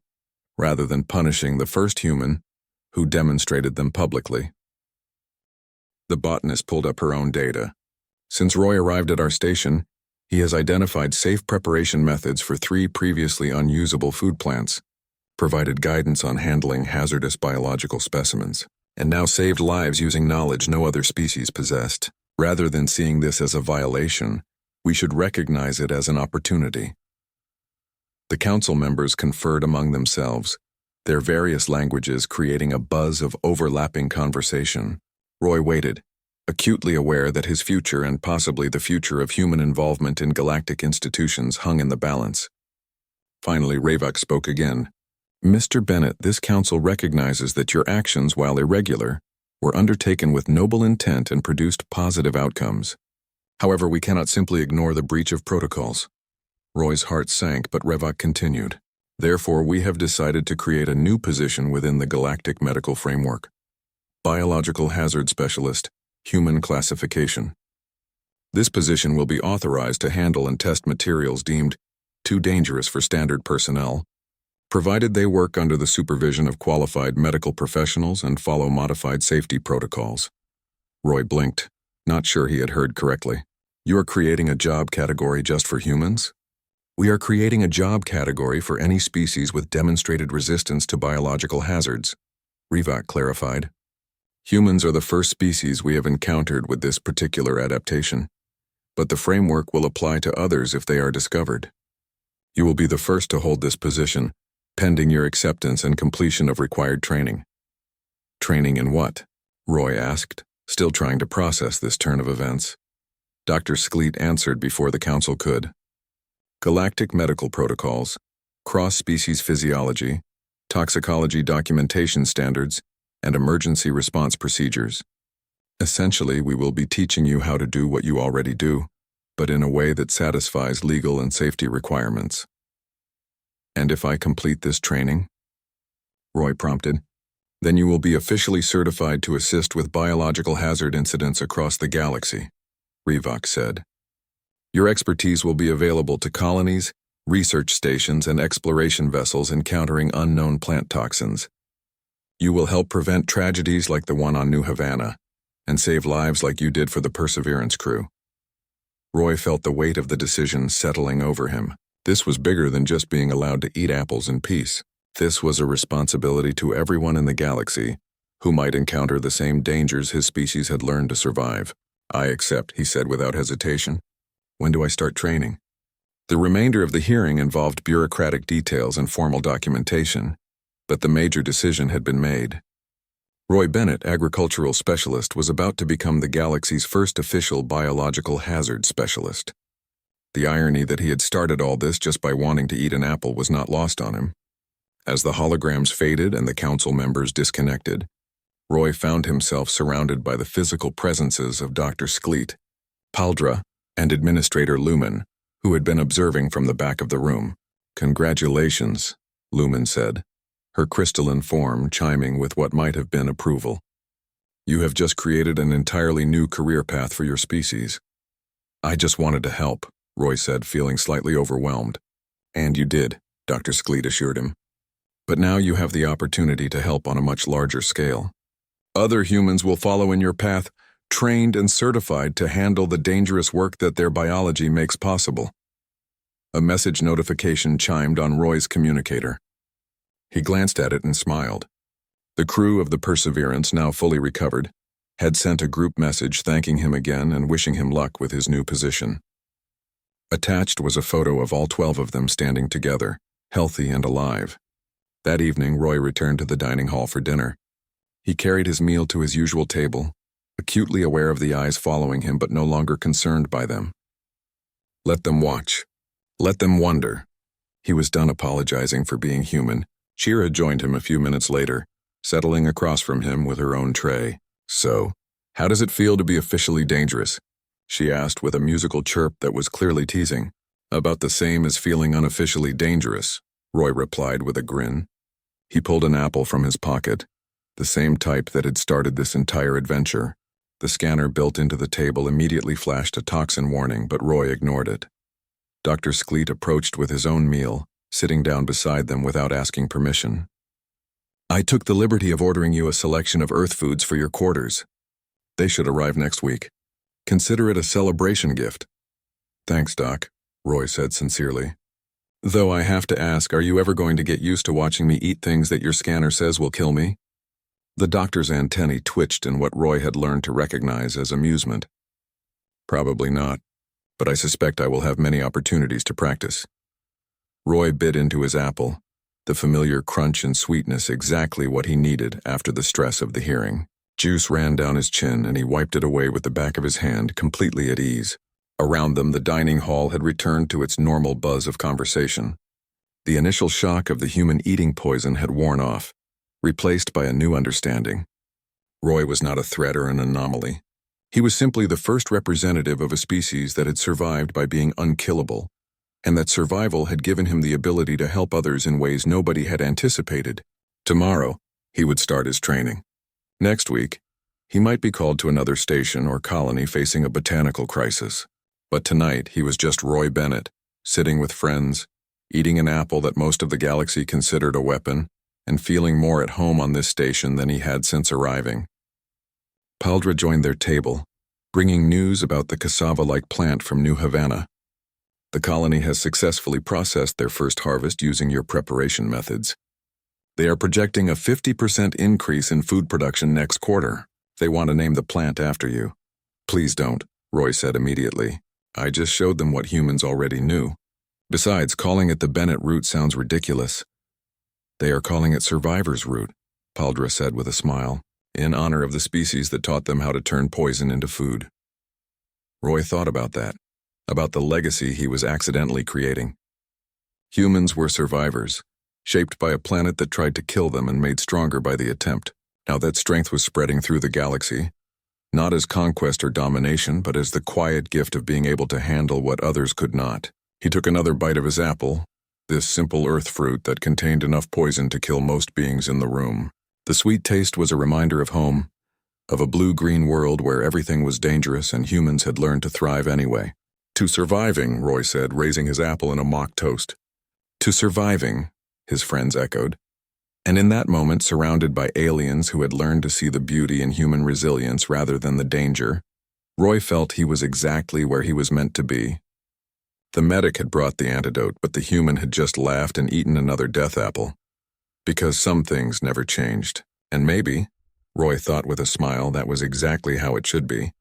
rather than punishing the first human who demonstrated them publicly." The botanist pulled up her own data. Since Roy arrived at our station, he has identified safe preparation methods for 3 previously unusable food plants, provided guidance on handling hazardous biological specimens, and now saved lives using knowledge no other species possessed. Rather than seeing this as a violation, we should recognize it as an opportunity. The council members conferred among themselves, their various languages creating a buzz of overlapping conversation. Roy waited, acutely aware that his future and possibly the future of human involvement in galactic institutions hung in the balance. Finally, Rivak spoke again. "Mr. Bennett, this council recognizes that your actions, while irregular, were undertaken with noble intent and produced positive outcomes. However, we cannot simply ignore the breach of protocols." Roy's heart sank, but Rivak continued. "Therefore, we have decided to create a new position within the galactic medical framework. Biological Hazard Specialist, Human Classification. This position will be authorized to handle and test materials deemed too dangerous for standard personnel, provided they work under the supervision of qualified medical professionals and follow modified safety protocols." Roy blinked, not sure he had heard correctly. "You are creating a job category just for humans?" "We are creating a job category for any species with demonstrated resistance to biological hazards," Rivak clarified. "Humans are the first species we have encountered with this particular adaptation, but the framework will apply to others if they are discovered. You will be the first to hold this position, pending your acceptance and completion of required training." "Training in what?" Roy asked, still trying to process this turn of events. Dr. Skleet answered before the council could. "Galactic medical protocols, cross-species physiology, toxicology documentation standards, and emergency response procedures. Essentially, we will be teaching you how to do what you already do, but in a way that satisfies legal and safety requirements." "And if I complete this training?" Roy prompted. "Then you will be officially certified to assist with biological hazard incidents across the galaxy," Rivak said. "Your expertise will be available to colonies, research stations, and exploration vessels encountering unknown plant toxins. You will help prevent tragedies like the one on New Havana, and save lives like you did for the Perseverance crew." Roy felt the weight of the decision settling over him. This was bigger than just being allowed to eat apples in peace. This was a responsibility to everyone in the galaxy who might encounter the same dangers his species had learned to survive. "I accept," he said without hesitation. "When do I start training?" The remainder of the hearing involved bureaucratic details and formal documentation, but the major decision had been made. Roy Bennett, agricultural specialist, was about to become the galaxy's first official biological hazard specialist. The irony that he had started all this just by wanting to eat an apple was not lost on him. As the holograms faded and the council members disconnected, Roy found himself surrounded by the physical presences of Dr. Skleet, Paldra, and Administrator Lumen, who had been observing from the back of the room. "Congratulations," Lumen said, her crystalline form chiming with what might have been approval. "You have just created an entirely new career path for your species." "I just wanted to help," Roy said, feeling slightly overwhelmed. "And you did," Dr. Skleet assured him. "But now you have the opportunity to help on a much larger scale. Other humans will follow in your path, trained and certified to handle the dangerous work that their biology makes possible." A message notification chimed on Roy's communicator. He glanced at it and smiled. The crew of the Perseverance, now fully recovered, had sent a group message thanking him again and wishing him luck with his new position. Attached was a photo of all 12 of them standing together, healthy and alive. That evening, Roy returned to the dining hall for dinner. He carried his meal to his usual table, acutely aware of the eyes following him but no longer concerned by them. Let them watch. Let them wonder. He was done apologizing for being human. Shira joined him a few minutes later, settling across from him with her own tray. "So, how does it feel to be officially dangerous?" she asked with a musical chirp that was clearly teasing. "About the same as feeling unofficially dangerous," Roy replied with a grin. He pulled an apple from his pocket, the same type that had started this entire adventure. The scanner built into the table immediately flashed a toxin warning, but Roy ignored it. Dr. Skleet approached with his own meal, sitting down beside them without asking permission. "I took the liberty of ordering you a selection of Earth foods for your quarters. They should arrive next week. Consider it a celebration gift." "Thanks, Doc," Roy said sincerely. "Though I have to ask, are you ever going to get used to watching me eat things that your scanner says will kill me?" The doctor's antennae twitched in what Roy had learned to recognize as amusement. "Probably not, but I suspect I will have many opportunities to practice." Roy bit into his apple, the familiar crunch and sweetness exactly what he needed after the stress of the hearing. Juice ran down his chin and he wiped it away with the back of his hand, completely at ease. Around them, the dining hall had returned to its normal buzz of conversation. The initial shock of the human eating poison had worn off, replaced by a new understanding. Roy was not a threat or an anomaly. He was simply the first representative of a species that had survived by being unkillable, and that survival had given him the ability to help others in ways nobody had anticipated. Tomorrow, he would start his training. Next week, he might be called to another station or colony facing a botanical crisis. But tonight, he was just Roy Bennett, sitting with friends, eating an apple that most of the galaxy considered a weapon, and feeling more at home on this station than he had since arriving. Paldra joined their table, bringing news about the cassava-like plant from New Havana. "The colony has successfully processed their first harvest using your preparation methods. They are projecting a 50% increase in food production next quarter. They want to name the plant after you." "Please don't," Roy said immediately. "I just showed them what humans already knew. Besides, calling it the Bennett root sounds ridiculous." "They are calling it Survivor's root," Paldra said with a smile, "in honor of the species that taught them how to turn poison into food." Roy thought about that, about the legacy he was accidentally creating. Humans were survivors, shaped by a planet that tried to kill them and made stronger by the attempt. Now that strength was spreading through the galaxy, not as conquest or domination, but as the quiet gift of being able to handle what others could not. He took another bite of his apple, this simple earth fruit that contained enough poison to kill most beings in the room. The sweet taste was a reminder of home, of a blue-green world where everything was dangerous and humans had learned to thrive anyway. "To surviving," Roy said, raising his apple in a mock toast. "To surviving," his friends echoed. And in that moment, surrounded by aliens who had learned to see the beauty in human resilience rather than the danger, Roy felt he was exactly where he was meant to be. The medic had brought the antidote, but the human had just laughed and eaten another death apple. Because some things never changed. And maybe, Roy thought with a smile, that was exactly how it should be.